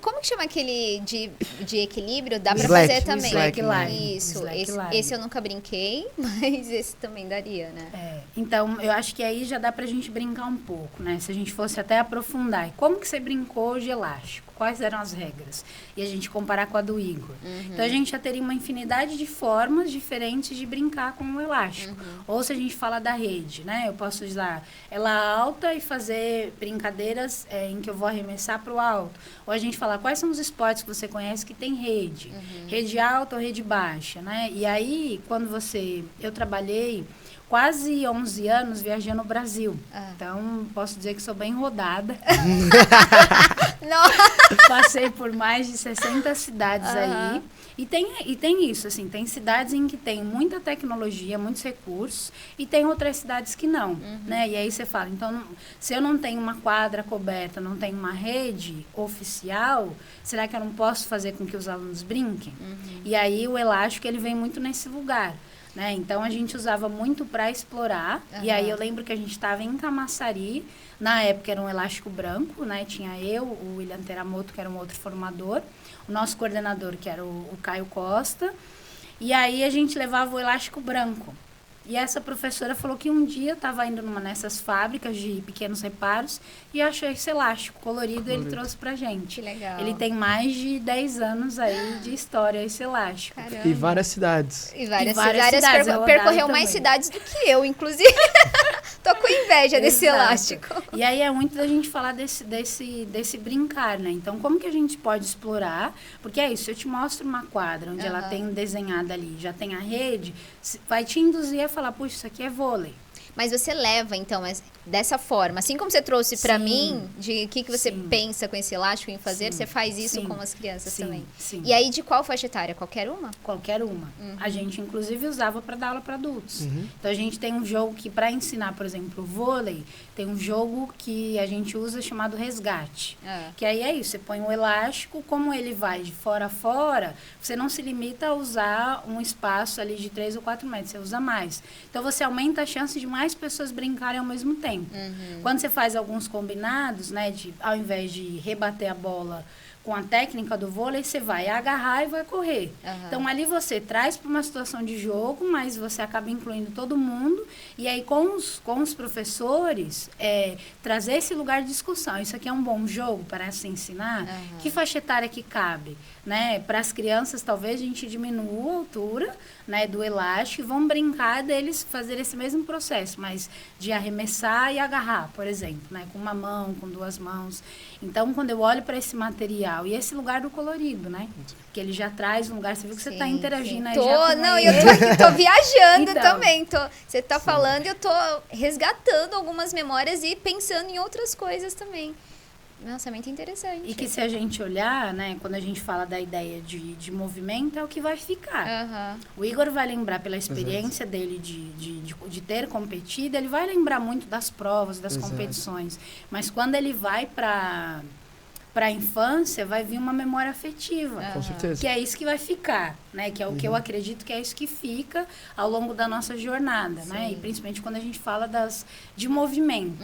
Como que chama aquele de equilíbrio? Dá pra Slack, fazer também. slackline. Isso, Slackline. esse eu nunca brinquei, mas esse também daria, né? Então, eu acho que aí já dá pra gente brincar um pouco, né? Se a gente fosse até aprofundar. E como que você brincou de elástico? Quais eram as regras? E a gente comparar com a do Igor. Então, a gente já teria uma infinidade de formas diferentes de brincar com o elástico. Ou se a gente fala da rede, né? Eu posso usar ela alta e fazer brincadeiras em que eu vou arremessar para o alto. Ou a gente fala quais são os esportes que você conhece que tem rede. Rede alta ou rede baixa, né? E aí, eu trabalhei quase 11 anos viajando no Brasil. Então, posso dizer que sou bem rodada. Passei por mais de 60 cidades aí. E tem isso, assim, tem cidades em que tem muita tecnologia, muitos recursos, e tem outras cidades que não, né? E aí você fala, então, se eu não tenho uma quadra coberta, não tenho uma rede oficial, será que eu não posso fazer com que os alunos brinquem? E aí o elástico, ele vem muito nesse lugar. Né? Então, a gente usava muito para explorar. E aí, eu lembro que a gente estava em Camaçari. Na época, era um elástico branco, né? Tinha eu, o William Teramoto, que era um outro formador. O nosso coordenador, que era o Caio Costa. E aí, a gente levava o elástico branco. E essa professora falou que um dia estava indo nessas fábricas de pequenos reparos e achou esse elástico colorido e ele trouxe pra gente. Que legal. Ele tem mais de 10 anos aí de história, esse elástico. Caramba. E várias cidades. E várias cidades, percorreu também. mais cidades do que eu, inclusive. Tô com inveja desse Exato. elástico. E aí é muito da gente falar desse brincar, né? Então, como que a gente pode explorar? Porque é isso, eu te mostro uma quadra onde ela tem desenhada ali, já tem a rede, vai te induzir a falar, puxa, isso aqui é vôlei. Mas você leva, então, dessa forma. Assim como você trouxe pra Sim. mim, de o que você Sim. pensa com esse elástico em fazer, Sim. você faz isso Sim. com as crianças Sim. também. Sim. E aí, de qual faixa etária? Qualquer uma? Qualquer uma. A gente, inclusive, usava para dar aula para adultos. Então, a gente tem um jogo que, para ensinar, por exemplo, o vôlei, tem um jogo que a gente usa chamado resgate. Que aí é isso, você põe um elástico, como ele vai de fora a fora, você não se limita a usar um espaço ali de 3 ou 4 metros, você usa mais. Então, você aumenta a chance de mais pessoas brincarem ao mesmo tempo. Quando você faz alguns combinados, né, ao invés de rebater a bola com a técnica do vôlei, você vai agarrar e vai correr. Então, ali você traz para uma situação de jogo, mas você acaba incluindo todo mundo. E aí, com os professores, trazer esse lugar de discussão. Isso aqui é um bom jogo para se ensinar? Que faixa etária que cabe? Né? Para as crianças, talvez a gente diminua a altura, né, do elástico e vão brincar deles fazer esse mesmo processo, mas de arremessar e agarrar, por exemplo, né, com uma mão, com 2 mãos. Então, quando eu olho para esse material e esse lugar do colorido, né, que ele já traz um lugar, você viu que você está interagindo aí já com eu tô aqui, tô viajando Então. também. Você tá falando e eu tô resgatando algumas memórias e pensando em outras coisas também. Nossa, é muito interessante. E que se a gente olhar, né, quando a gente fala da ideia de movimento, é o que vai ficar. O Igor vai lembrar pela experiência dele de ter competido, ele vai lembrar muito das provas, das competições. Mas quando ele vai para a infância, vai vir uma memória afetiva. Com certeza. Que é isso que vai ficar, né? Que é o que eu acredito que é isso que fica ao longo da nossa jornada, né? E principalmente quando a gente fala de movimento.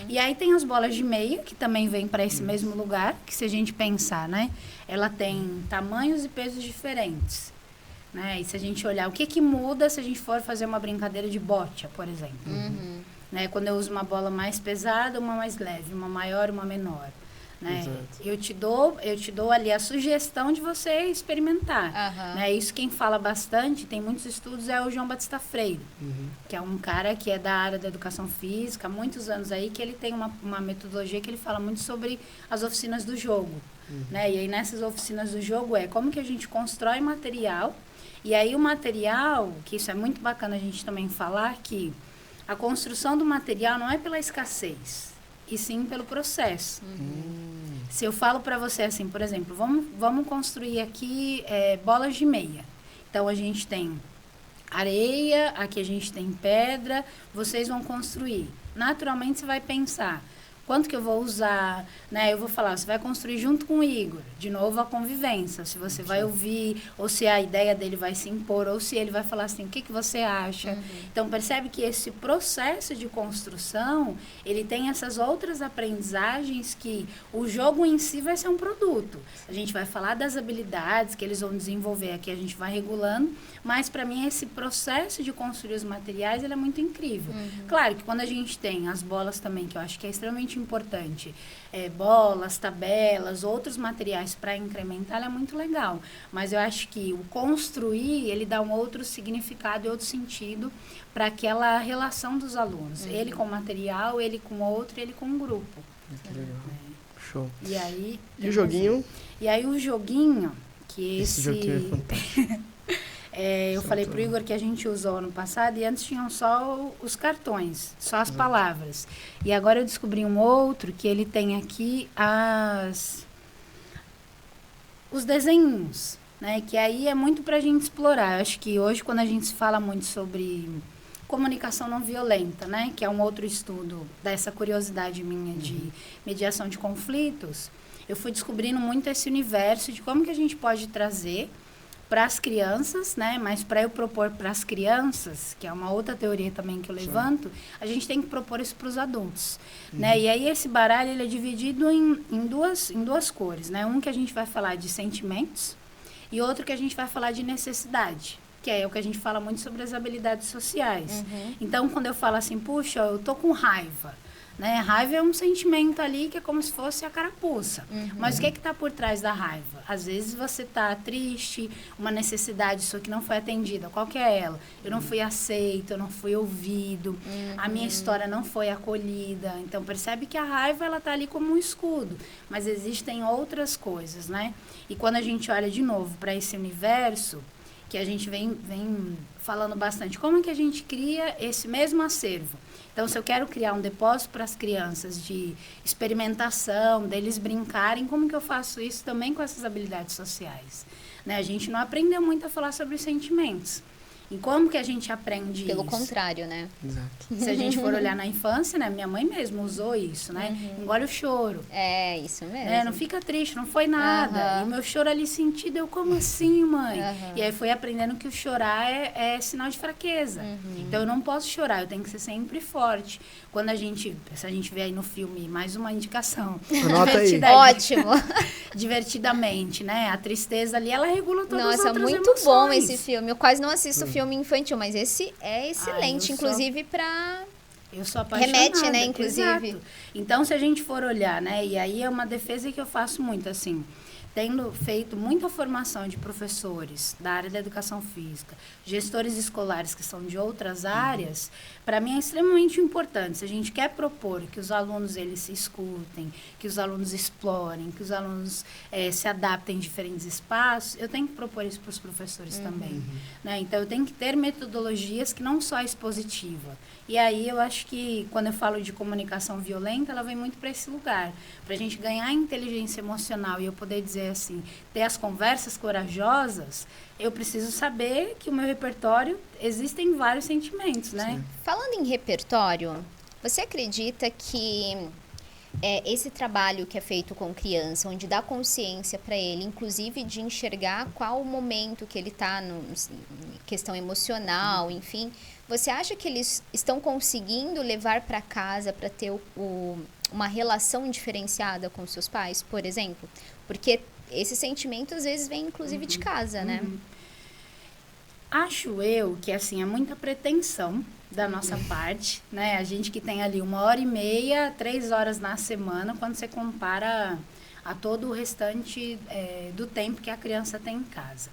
E aí tem as bolas de meia, que também vem para esse mesmo lugar, que se a gente pensar, né? Ela tem tamanhos e pesos diferentes. Né? E se a gente olhar, o que muda se a gente for fazer uma brincadeira de bocha, por exemplo? Né? Quando eu uso uma bola mais pesada, uma mais leve, uma maior, uma menor. Né? Eu te dou ali a sugestão de você experimentar. Né? Isso quem fala bastante, tem muitos estudos, é o João Batista Freire, que é um cara que é da área da educação física, há muitos anos aí, que ele tem uma metodologia que ele fala muito sobre as oficinas do jogo. Né? E aí nessas oficinas do jogo como que a gente constrói material, e aí o material, que isso é muito bacana a gente também falar, que a construção do material não é pela escassez, e sim pelo processo. Se eu falo para você assim, por exemplo, vamos construir aqui bolas de meia. Então, a gente tem areia, aqui a gente tem pedra, vocês vão construir. Naturalmente, você vai pensar, quanto que eu vou usar, né? Eu vou falar, você vai construir junto com o Igor, de novo a convivência, se você vai ouvir, ou se a ideia dele vai se impor, ou se ele vai falar assim, o que que você acha? Então, percebe que esse processo de construção, ele tem essas outras aprendizagens que o jogo em si vai ser um produto. A gente vai falar das habilidades que eles vão desenvolver aqui, a gente vai regulando, mas para mim esse processo de construir os materiais, ele é muito incrível. Claro que quando a gente tem as bolas também, que eu acho que é extremamente importante, bolas, tabelas, outros materiais para incrementar, é muito legal. Mas eu acho que o construir, ele dá um outro significado e outro sentido para aquela relação dos alunos. Ele com o material, ele com o outro, ele com o grupo. Muito legal. Show. E aí... E o joguinho? E aí o joguinho, que Esse joguinho é fantástico. eu falei pro Igor que a gente usou ano passado e antes tinham só os cartões, só as palavras. E agora eu descobri um outro que ele tem aqui os desenhos, né? Que aí é muito pra gente explorar. Eu acho que hoje, quando a gente se fala muito sobre comunicação não violenta, né? Que é um outro estudo dessa curiosidade minha de mediação de conflitos, eu fui descobrindo muito esse universo de como que a gente pode trazer para as crianças, né? Mas para eu propor para as crianças, que é uma outra teoria também que eu levanto, a gente tem que propor isso para os adultos, né? E aí esse baralho ele é dividido em duas cores, né? Um que a gente vai falar de sentimentos e outro que a gente vai falar de necessidade, que é o que a gente fala muito sobre as habilidades sociais. Então, quando eu falo assim, puxa, eu tô com raiva, né? Raiva é um sentimento ali que é como se fosse a carapuça. Mas o que está por trás da raiva? Às vezes você está triste, uma necessidade sua que não foi atendida. Qual que é ela? Eu não fui aceito, eu não fui ouvido, a minha história não foi acolhida. Então, percebe que a raiva ela está ali como um escudo. Mas existem outras coisas, né? E quando a gente olha de novo para esse universo, que a gente vem falando bastante, como é que a gente cria esse mesmo acervo? Então, se eu quero criar um depósito para as crianças de experimentação, deles brincarem, como que eu faço isso também com essas habilidades sociais? Né? A gente não aprendeu muito a falar sobre os sentimentos. E como que a gente aprende Pelo isso? contrário, né? Exato. Se a gente for olhar na infância, né? Minha mãe mesmo usou isso, né? Engole o choro. É, isso mesmo. Né? Não fica triste, não foi nada. E o meu choro ali sentido, eu, como assim, mãe? E aí foi aprendendo que o chorar é sinal de fraqueza. Então eu não posso chorar, eu tenho que ser sempre forte. Quando se a gente vê aí no filme, mais uma indicação. Anota aí. Ótimo. Divertidamente, né? A tristeza ali, ela regula todas as Nossa, outras muito emoções. bom esse filme. Eu quase não assisto filme infantil, mas esse é excelente, eu inclusive para... Eu sou apaixonada. Remete, né, inclusive. Exato. Então, se a gente for olhar, né, e aí é uma defesa que eu faço muito, assim, tendo feito muita formação de professores da área da educação física, gestores escolares que são de outras áreas, para mim é extremamente importante. Se a gente quer propor que os alunos eles se escutem, que os alunos explorem, que os alunos se adaptem em diferentes espaços, eu tenho que propor isso para os professores também. Né? Então, eu tenho que ter metodologias que não só a expositiva. E aí, eu acho que, quando eu falo de comunicação violenta, ela vem muito para esse lugar. Para a gente ganhar inteligência emocional e eu poder dizer assim, ter as conversas corajosas, eu preciso saber que o meu repertório, existem vários sentimentos, né? Sim. Falando em repertório, você acredita que esse trabalho que é feito com criança, onde dá consciência para ele, inclusive de enxergar qual o momento que ele está, questão emocional, enfim, você acha que eles estão conseguindo levar para casa para ter uma relação diferenciada com seus pais, por exemplo? Porque esse sentimento às vezes vem inclusive de casa, né? Acho eu que assim é muita pretensão da nossa parte, né? A gente que tem ali 1h30, 3 horas na semana, quando você compara a todo o restante do tempo que a criança tem em casa.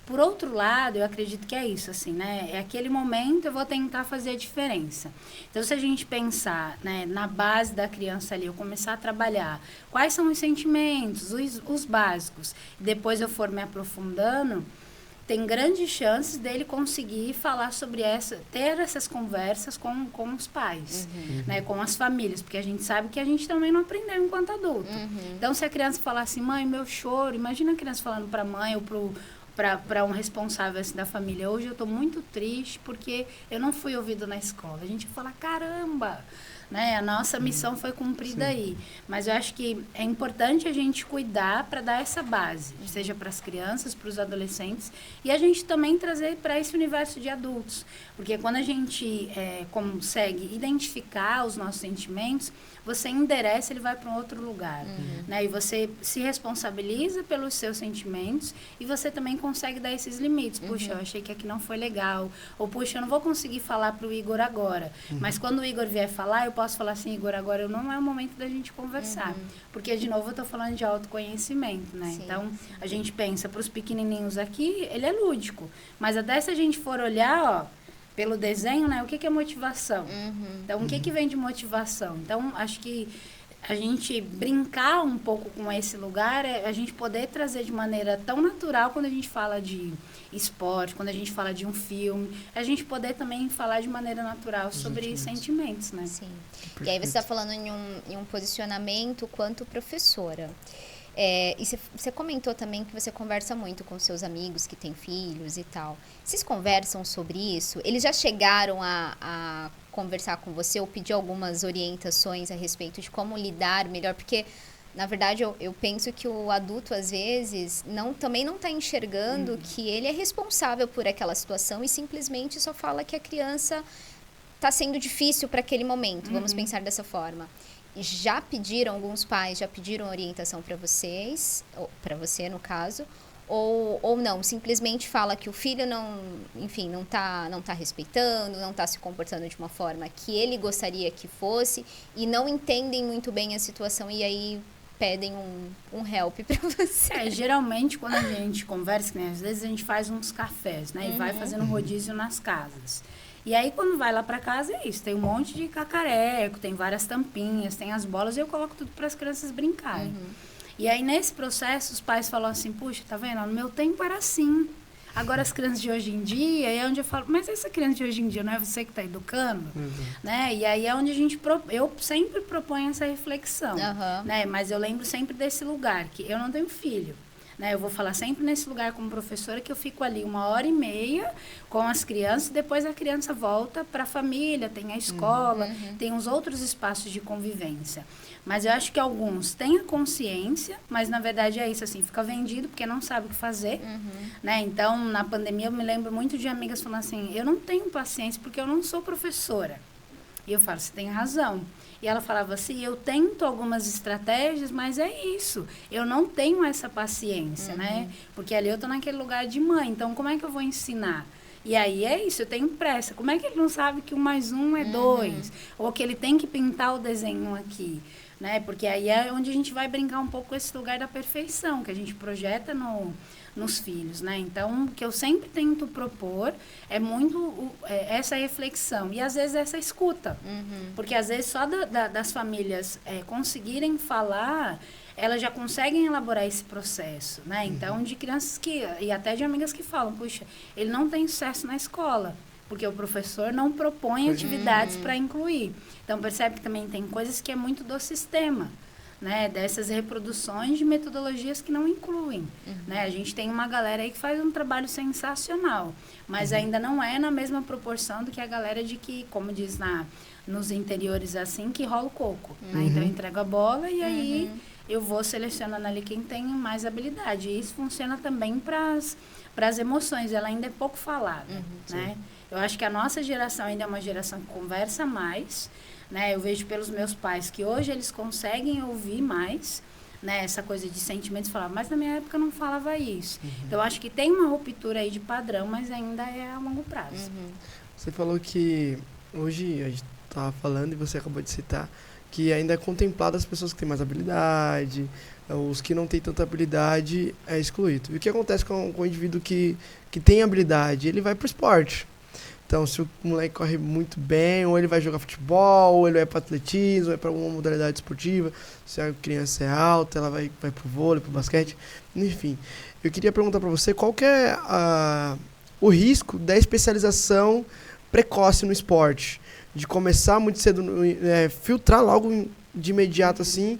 Por outro lado, eu acredito que é isso, assim, né? É aquele momento eu vou tentar fazer a diferença. Então, se a gente pensar, né, na base da criança ali, eu começar a trabalhar quais são os sentimentos, os básicos, e depois eu for me aprofundando, tem grandes chances dele conseguir falar sobre ter essas conversas com os pais, né, com as famílias, porque a gente sabe que a gente também não aprendeu enquanto adulto. Então, se a criança falar assim, mãe, meu choro, imagina a criança falando para a mãe ou para um responsável assim, da família, hoje eu estou muito triste porque eu não fui ouvido na escola. A gente fala, caramba, né? A nossa missão foi cumprida aí. Mas eu acho que é importante a gente cuidar para dar essa base, seja para as crianças, para os adolescentes, e a gente também trazer para esse universo de adultos. Porque quando a gente consegue identificar os nossos sentimentos, você endereça, ele vai para um outro lugar. Né? E você se responsabiliza pelos seus sentimentos e você também consegue dar esses limites. Puxa, eu achei que aqui não foi legal. Ou, puxa, eu não vou conseguir falar para o Igor agora. Mas quando o Igor vier falar, eu posso falar assim, Igor, agora não é o momento da gente conversar. Porque, de novo, eu estou falando de autoconhecimento, né? Sim, então, a gente pensa, para os pequenininhos aqui, ele é lúdico. Mas até se a gente for olhar, ó, pelo desenho, né? O que é motivação? Então, o que vem de motivação? Então, acho que a gente brincar um pouco com esse lugar é a gente poder trazer de maneira tão natural quando a gente fala de esporte, quando a gente fala de um filme, a gente poder também falar de maneira natural sobre sentimentos, né? Sim. E aí você está falando em um posicionamento quanto professora. E você comentou também que você conversa muito com seus amigos que têm filhos e tal. Vocês conversam sobre isso? Eles já chegaram a conversar com você ou pedir algumas orientações a respeito de como lidar melhor? Porque, na verdade, eu penso que o adulto, às vezes, também não está enxergando que ele é responsável por aquela situação e simplesmente só fala que a criança está sendo difícil para aquele momento. Vamos pensar dessa forma. Alguns pais já pediram orientação para vocês, para você no caso, ou não, simplesmente fala que o filho não tá respeitando, não está se comportando de uma forma que ele gostaria que fosse e não entendem muito bem a situação e aí pedem um help para você. Geralmente quando a gente conversa, né, às vezes a gente faz uns cafés, né, e vai fazendo rodízio nas casas. E aí, quando vai lá para casa, é isso. Tem um monte de cacareco, tem várias tampinhas, tem as bolas, e eu coloco tudo para as crianças brincarem. E aí, nesse processo, os pais falam assim, puxa, tá vendo? No meu tempo era assim. Agora, as crianças de hoje em dia, é onde eu falo, mas essa criança de hoje em dia não é você que está educando? Né? E aí é onde eu sempre proponho essa reflexão. Né? Mas eu lembro sempre desse lugar, que eu não tenho filho. Né, eu vou falar sempre nesse lugar como professora que eu fico ali 1h30 com as crianças, depois a criança volta para a família, tem a escola, tem os outros espaços de convivência. Mas eu acho que alguns têm a consciência, mas na verdade é isso, assim, fica vendido porque não sabe o que fazer. Né? Então, na pandemia eu me lembro muito de amigas falando assim, eu não tenho paciência porque eu não sou professora. E eu falo, você tem razão. E ela falava assim, eu tento algumas estratégias, mas é isso. Eu não tenho essa paciência, né? Porque ali eu estou naquele lugar de mãe, então como é que eu vou ensinar? E aí é isso, eu tenho pressa. Como é que ele não sabe que 1 mais 1 é 2? Ou que ele tem que pintar o desenho aqui? Né? Porque aí é onde a gente vai brincar um pouco com esse lugar da perfeição, que a gente projeta nos filhos, né? Então, o que eu sempre tento propor é muito essa reflexão e, às vezes, essa escuta. Porque, às vezes, só das famílias conseguirem falar, elas já conseguem elaborar esse processo, né? Então, de crianças e até de amigas que falam, puxa, ele não tem sucesso na escola, porque o professor não propõe atividades para incluir. Então, percebe que também tem coisas que é muito do sistema, né, dessas reproduções de metodologias que não incluem. Né? A gente tem uma galera aí que faz um trabalho sensacional, mas ainda não é na mesma proporção do que a galera de que, como diz nos interiores assim, que rola o coco. Né? Então, eu entrego a bola e aí eu vou selecionando ali quem tem mais habilidade. E isso funciona também para as emoções, ela ainda é pouco falada. Né? Eu acho que a nossa geração ainda é uma geração que conversa mais, né? Eu vejo pelos meus pais que hoje eles conseguem ouvir mais, né? Essa coisa de sentimentos, falar, mas na minha época eu não falava isso. Então, eu acho que tem uma ruptura aí de padrão, mas ainda é a longo prazo. Você falou que hoje, a gente estava falando e você acabou de citar, que ainda é contemplado as pessoas que têm mais habilidade, os que não têm tanta habilidade é excluído. E o que acontece com o indivíduo que tem habilidade? Ele vai para o esporte. Então, se o moleque corre muito bem, ou ele vai jogar futebol, ou ele vai para atletismo, vai para alguma modalidade esportiva. Se a criança é alta, ela vai para o vôlei, para o basquete. Enfim, eu queria perguntar para você qual que é o risco da especialização precoce no esporte. De começar muito cedo, filtrar logo de imediato assim,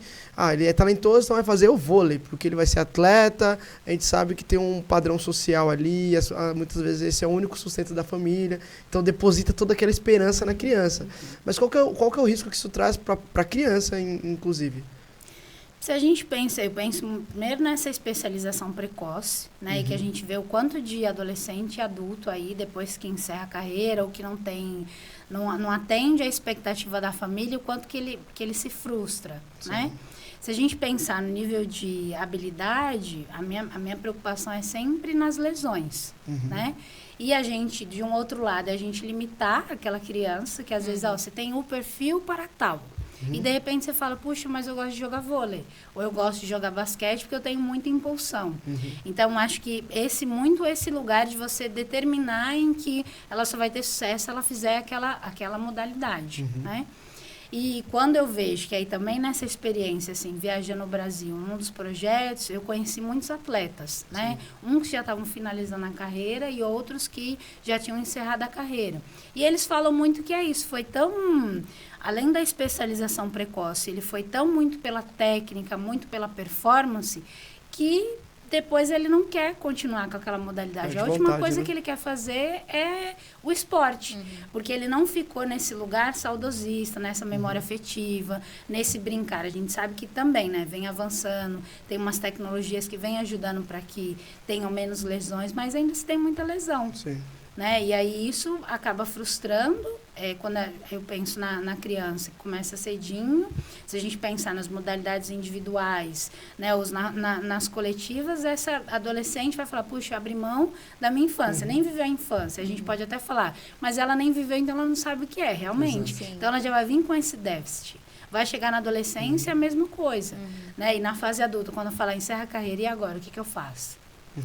ele é talentoso, então vai fazer o vôlei, porque ele vai ser atleta, a gente sabe que tem um padrão social ali, muitas vezes esse é o único sustento da família, então deposita toda aquela esperança na criança. Mas qual que é o risco que isso traz para a criança, inclusive? Se a gente pensa, eu penso primeiro nessa especialização precoce, né, e que a gente vê o quanto de adolescente e adulto aí, depois que encerra a carreira, ou que não atende a expectativa da família, o quanto que ele se frustra, né? Se a gente pensar no nível de habilidade, a minha preocupação é sempre nas lesões, né? E a gente, de um outro lado, a gente limitar aquela criança, que às vezes, você tem o perfil para tal. E de repente você fala, puxa, mas eu gosto de jogar vôlei, ou eu gosto de jogar basquete porque eu tenho muita impulsão. Então, acho que esse lugar de você determinar em que ela só vai ter sucesso se ela fizer aquela modalidade, né? E quando eu vejo que aí também nessa experiência, assim, viajando no Brasil, um dos projetos, eu conheci muitos atletas, né? Uns que já estavam finalizando a carreira e outros que já tinham encerrado a carreira. E eles falam muito que é isso, foi tão... Além da especialização precoce, ele foi tão muito pela técnica, muito pela performance, que depois ele não quer continuar com aquela modalidade. A última coisa que ele quer fazer é o esporte, porque ele não ficou nesse lugar saudosista, nessa memória afetiva, nesse brincar. A gente sabe que também, né, vem avançando, tem umas tecnologias que vêm ajudando para que tenham menos lesões, mas ainda se tem muita lesão. Sim. Né? E aí isso acaba frustrando, quando eu penso na criança que começa cedinho. Se a gente pensar nas modalidades individuais, né, ou nas coletivas, essa adolescente vai falar, puxa, eu abri mão da minha infância, nem viveu a infância. A gente pode até falar, mas ela nem viveu, então ela não sabe o que é, realmente. Então ela já vai vir com esse déficit. Vai chegar na adolescência, a mesma coisa. Né? E na fase adulta, quando eu falar encerra a carreira, e agora, o que eu faço?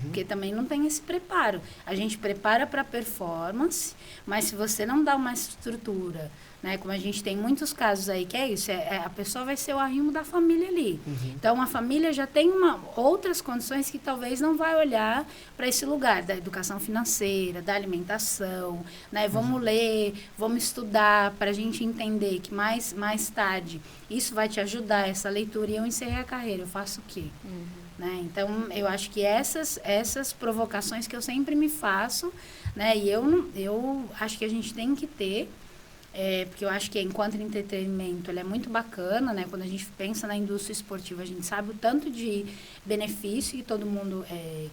Porque também não tem esse preparo. A gente prepara para performance, mas se você não dá uma estrutura, né, como a gente tem muitos casos aí, que é isso, a pessoa vai ser o arrimo da família ali. Então, a família já tem outras condições que talvez não vai olhar para esse lugar da educação financeira, da alimentação, né? Vamos ler, vamos estudar, para a gente entender que mais tarde isso vai te ajudar, essa leitura, e eu encerrei a carreira, eu faço o quê? Né? Então, eu acho que essas provocações que eu sempre me faço, né? E eu acho que a gente tem que ter, porque eu acho que enquanto entretenimento ele é muito bacana, né? Quando a gente pensa na indústria esportiva, a gente sabe o tanto de benefício que todo mundo,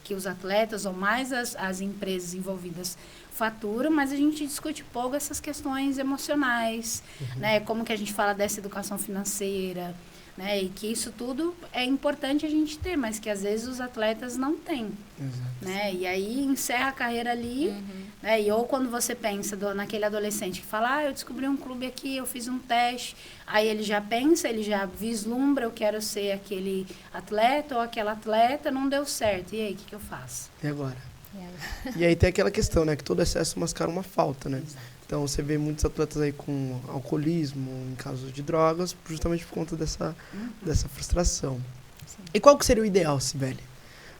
que os atletas ou mais as empresas envolvidas faturam, mas a gente discute pouco essas questões emocionais, né? Como que a gente fala dessa educação financeira, né? E que isso tudo é importante a gente ter, mas que às vezes os atletas não têm. Né? E aí encerra a carreira ali, né? E ou quando você pensa naquele adolescente que fala, eu descobri um clube aqui, eu fiz um teste, aí ele já pensa, ele já vislumbra, eu quero ser aquele atleta ou aquela atleta, não deu certo, e aí, o que eu faço? E agora? E aí tem aquela questão, né, que todo excesso mascara uma falta, né? Então, você vê muitos atletas aí com alcoolismo, em casos de drogas, justamente por conta dessa frustração. E qual que seria o ideal, Cibele?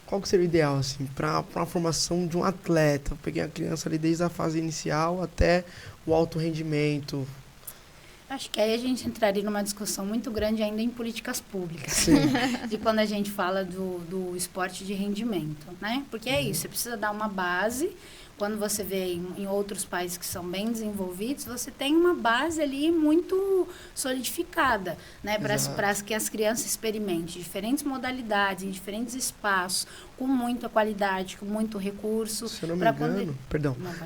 Qual que seria o ideal, assim, para a formação de um atleta? Eu peguei a criança ali desde a fase inicial até o alto rendimento. Acho que aí a gente entraria numa discussão muito grande ainda em políticas públicas. De quando a gente fala do esporte de rendimento, né? Porque é isso, você precisa dar uma base. Quando você vê em outros países que são bem desenvolvidos, você tem uma base ali muito solidificada, né? Para que as crianças experimentem diferentes modalidades, em diferentes espaços, com muita qualidade, com muito recurso. Se eu não me engano,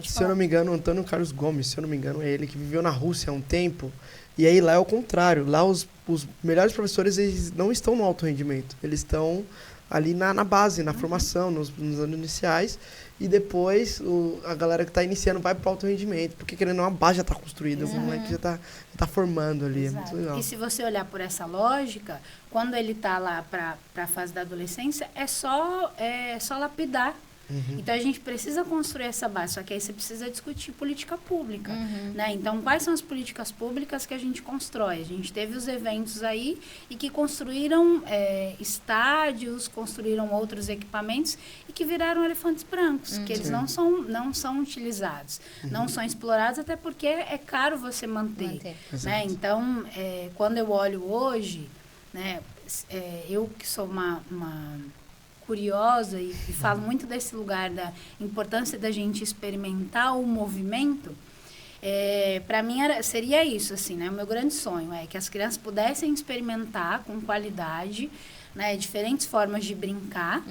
se eu não me engano, o Antônio Carlos Gomes, se eu não me engano, é ele que viveu na Rússia há um tempo. E aí lá é o contrário. Lá os melhores professores, eles não estão no alto rendimento. Eles estão ali na base, na formação, nos anos iniciais. E depois a galera que está iniciando vai para o alto rendimento. Porque querendo ou não, a base já está construída. O moleque já está formando ali. É muito legal. E se você olhar por essa lógica, quando ele está lá para a fase da adolescência, é só lapidar. Então, a gente precisa construir essa base, só que aí você precisa discutir política pública, né? Então, quais são as políticas públicas que a gente constrói? A gente teve os eventos aí e que construíram estádios, construíram outros equipamentos e que viraram elefantes brancos, que eles não são utilizados, não são explorados, até porque é caro você manter. Né? Então, quando eu olho hoje, né, eu que sou uma curiosa e falo muito desse lugar da importância da gente experimentar o movimento, para mim seria isso, assim, né? O meu grande sonho é que as crianças pudessem experimentar com qualidade, né, diferentes formas de brincar,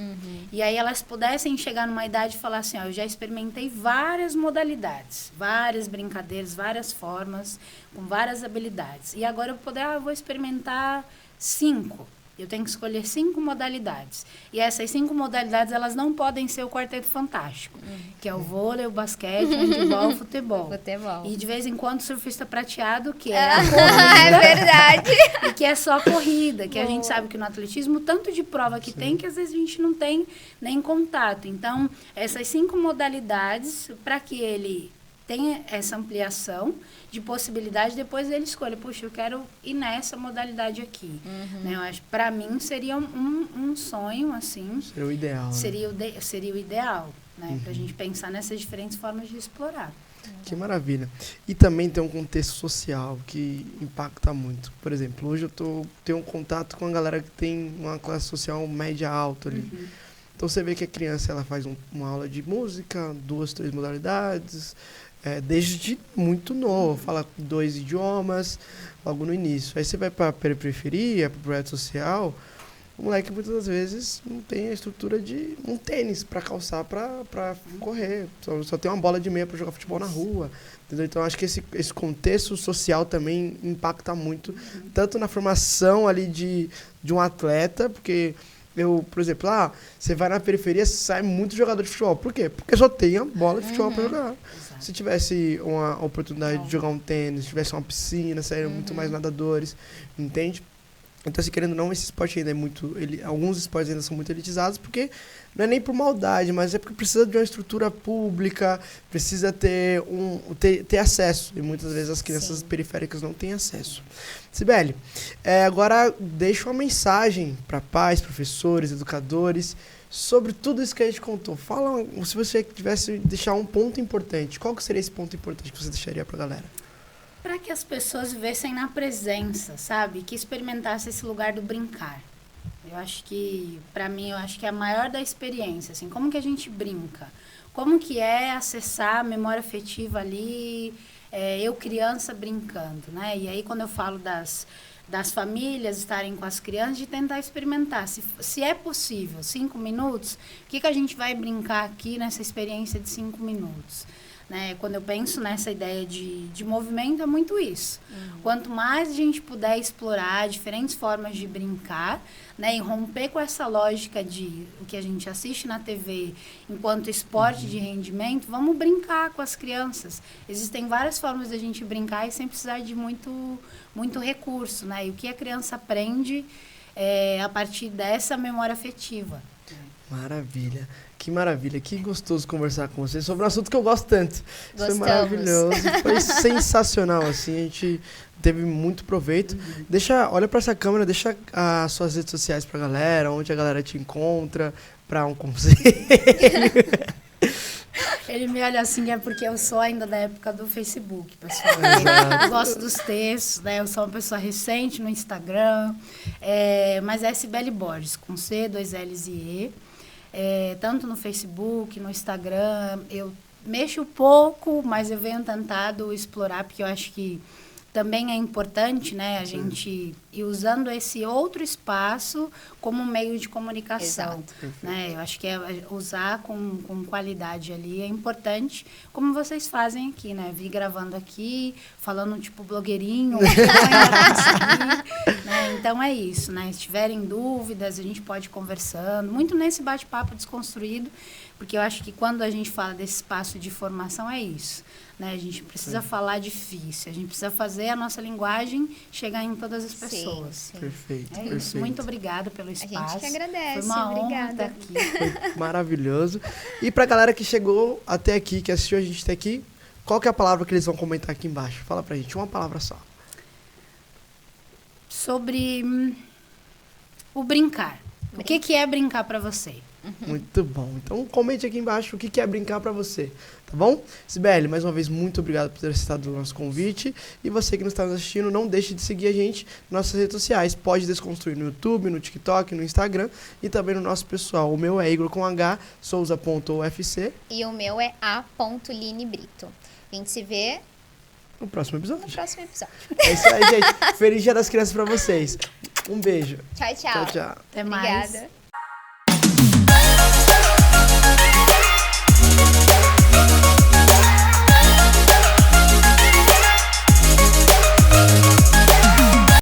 e aí elas pudessem chegar numa idade e falar assim, ó, eu já experimentei várias modalidades, várias brincadeiras, várias formas, com várias habilidades, e agora eu vou experimentar 5. Eu tenho que escolher 5 modalidades. E essas 5 modalidades, elas não podem ser o Quarteto Fantástico, que é o vôlei, o basquete, o handebol, o futebol. E de vez em quando o surfista prateado, que é a corrida. É verdade. E que é só corrida, que a gente sabe que no atletismo, tanto de prova que tem, que às vezes a gente não tem nem contato. Então, essas 5 modalidades, para que ele tenha essa ampliação de possibilidade, depois ele escolhe, puxa, eu quero ir nessa modalidade aqui. Né? Eu acho, para mim, seria um sonho, assim. Seria o ideal. Seria o ideal, né? Pra gente pensar nessas diferentes formas de explorar. Que maravilha. E também tem um contexto social que impacta muito. Por exemplo, hoje eu tenho um contato com a galera que tem uma classe social média alta ali. Então você vê que a criança ela faz uma aula de música, 2, 3 modalidades, desde muito novo, fala 2 idiomas, logo no início. Aí você vai para a periferia, para o projeto social, o moleque muitas das vezes não tem a estrutura de um tênis para calçar, para correr. Só tem uma bola de meia para jogar futebol na rua. Entendeu? Então, acho que esse contexto social também impacta muito, tanto na formação ali de um atleta, porque... por exemplo, você vai na periferia, sai muito jogador de futebol. Por quê? Porque só tem a bola de futebol para jogar. Exato. Se tivesse uma oportunidade de jogar um tênis, tivesse uma piscina, saíram muito mais nadadores, entende? Então, se querendo ou não, esse esporte ainda é muito... alguns esportes ainda são muito elitizados, porque não é nem por maldade, mas é porque precisa de uma estrutura pública, precisa ter acesso. E muitas vezes as crianças periféricas não têm acesso. Sibeli, agora deixa uma mensagem para pais, professores, educadores, sobre tudo isso que a gente contou. Fala, se você tivesse deixar um ponto importante, qual que seria esse ponto importante que você deixaria para a galera? Para que as pessoas vivessem na presença, sabe? Que experimentassem esse lugar do brincar. Eu acho que, para mim, é a maior da experiência, assim, como que a gente brinca? Como que é acessar a memória afetiva ali, eu criança brincando, né? E aí, quando eu falo das famílias estarem com as crianças, de tentar experimentar. Se é possível, 5 minutos, o que a gente vai brincar aqui nessa experiência de 5 minutos? Né? Quando eu penso nessa ideia de movimento, é muito isso. Quanto mais a gente puder explorar diferentes formas de brincar, né, e romper com essa lógica de o que a gente assiste na TV enquanto esporte de rendimento, vamos brincar com as crianças. Existem várias formas de a gente brincar e sem precisar de muito recurso. Né? E o que a criança aprende a partir dessa memória afetiva. Maravilha. Que maravilha, que gostoso conversar com você sobre um assunto que eu gosto tanto. Gostamos. Foi maravilhoso, foi sensacional, assim, a gente teve muito proveito. Olha para essa câmera, deixa as suas redes sociais pra galera, onde a galera te encontra, para um conselho. Ele me olha assim, é porque eu sou ainda da época do Facebook, pessoal. Eu gosto dos textos, né? Eu sou uma pessoa recente no Instagram, mas é Sibeli Borges, com C, 2 L's e E. Tanto no Facebook, no Instagram, eu mexo pouco, mas eu venho tentado explorar, porque eu acho que também é importante, né, a gente ir usando esse outro espaço como meio de comunicação. Exato. Né? Eu acho que usar com qualidade ali é importante, como vocês fazem aqui, né? Vi gravando aqui, falando tipo blogueirinho, né? Então é isso, né? Se tiverem dúvidas, a gente pode ir conversando, muito nesse bate-papo desconstruído, Porque eu acho que quando a gente fala desse espaço de formação é isso, né? A gente precisa falar difícil, a gente precisa fazer a nossa linguagem chegar em todas as pessoas. Sim. Perfeito, É perfeito. isso. Muito obrigada pelo espaço. A gente que agradece. Foi uma honra Obrigada. estar aqui. Foi maravilhoso. E pra galera que chegou até aqui, que assistiu a gente até aqui, qual que é a palavra que eles vão comentar aqui embaixo? Fala pra gente, uma palavra só. Sobre o brincar. O que é brincar para você? Muito bom. Então comente aqui embaixo o que é brincar pra você, tá bom? Sibeli, mais uma vez, muito obrigado por ter aceitado o nosso convite. E você que não está nos assistindo, não deixe de seguir a gente nas nossas redes sociais. Pode Desconstruir no YouTube, no TikTok, no Instagram e também no nosso pessoal. O meu é Igor com H, souza.ufc. E o meu é a.linebrito. A gente se vê No próximo no episódio. próximo episódio. É isso aí, gente. Feliz Dia das Crianças pra vocês. Um beijo. Tchau, tchau. Tchau, tchau. Até mais. Obrigada.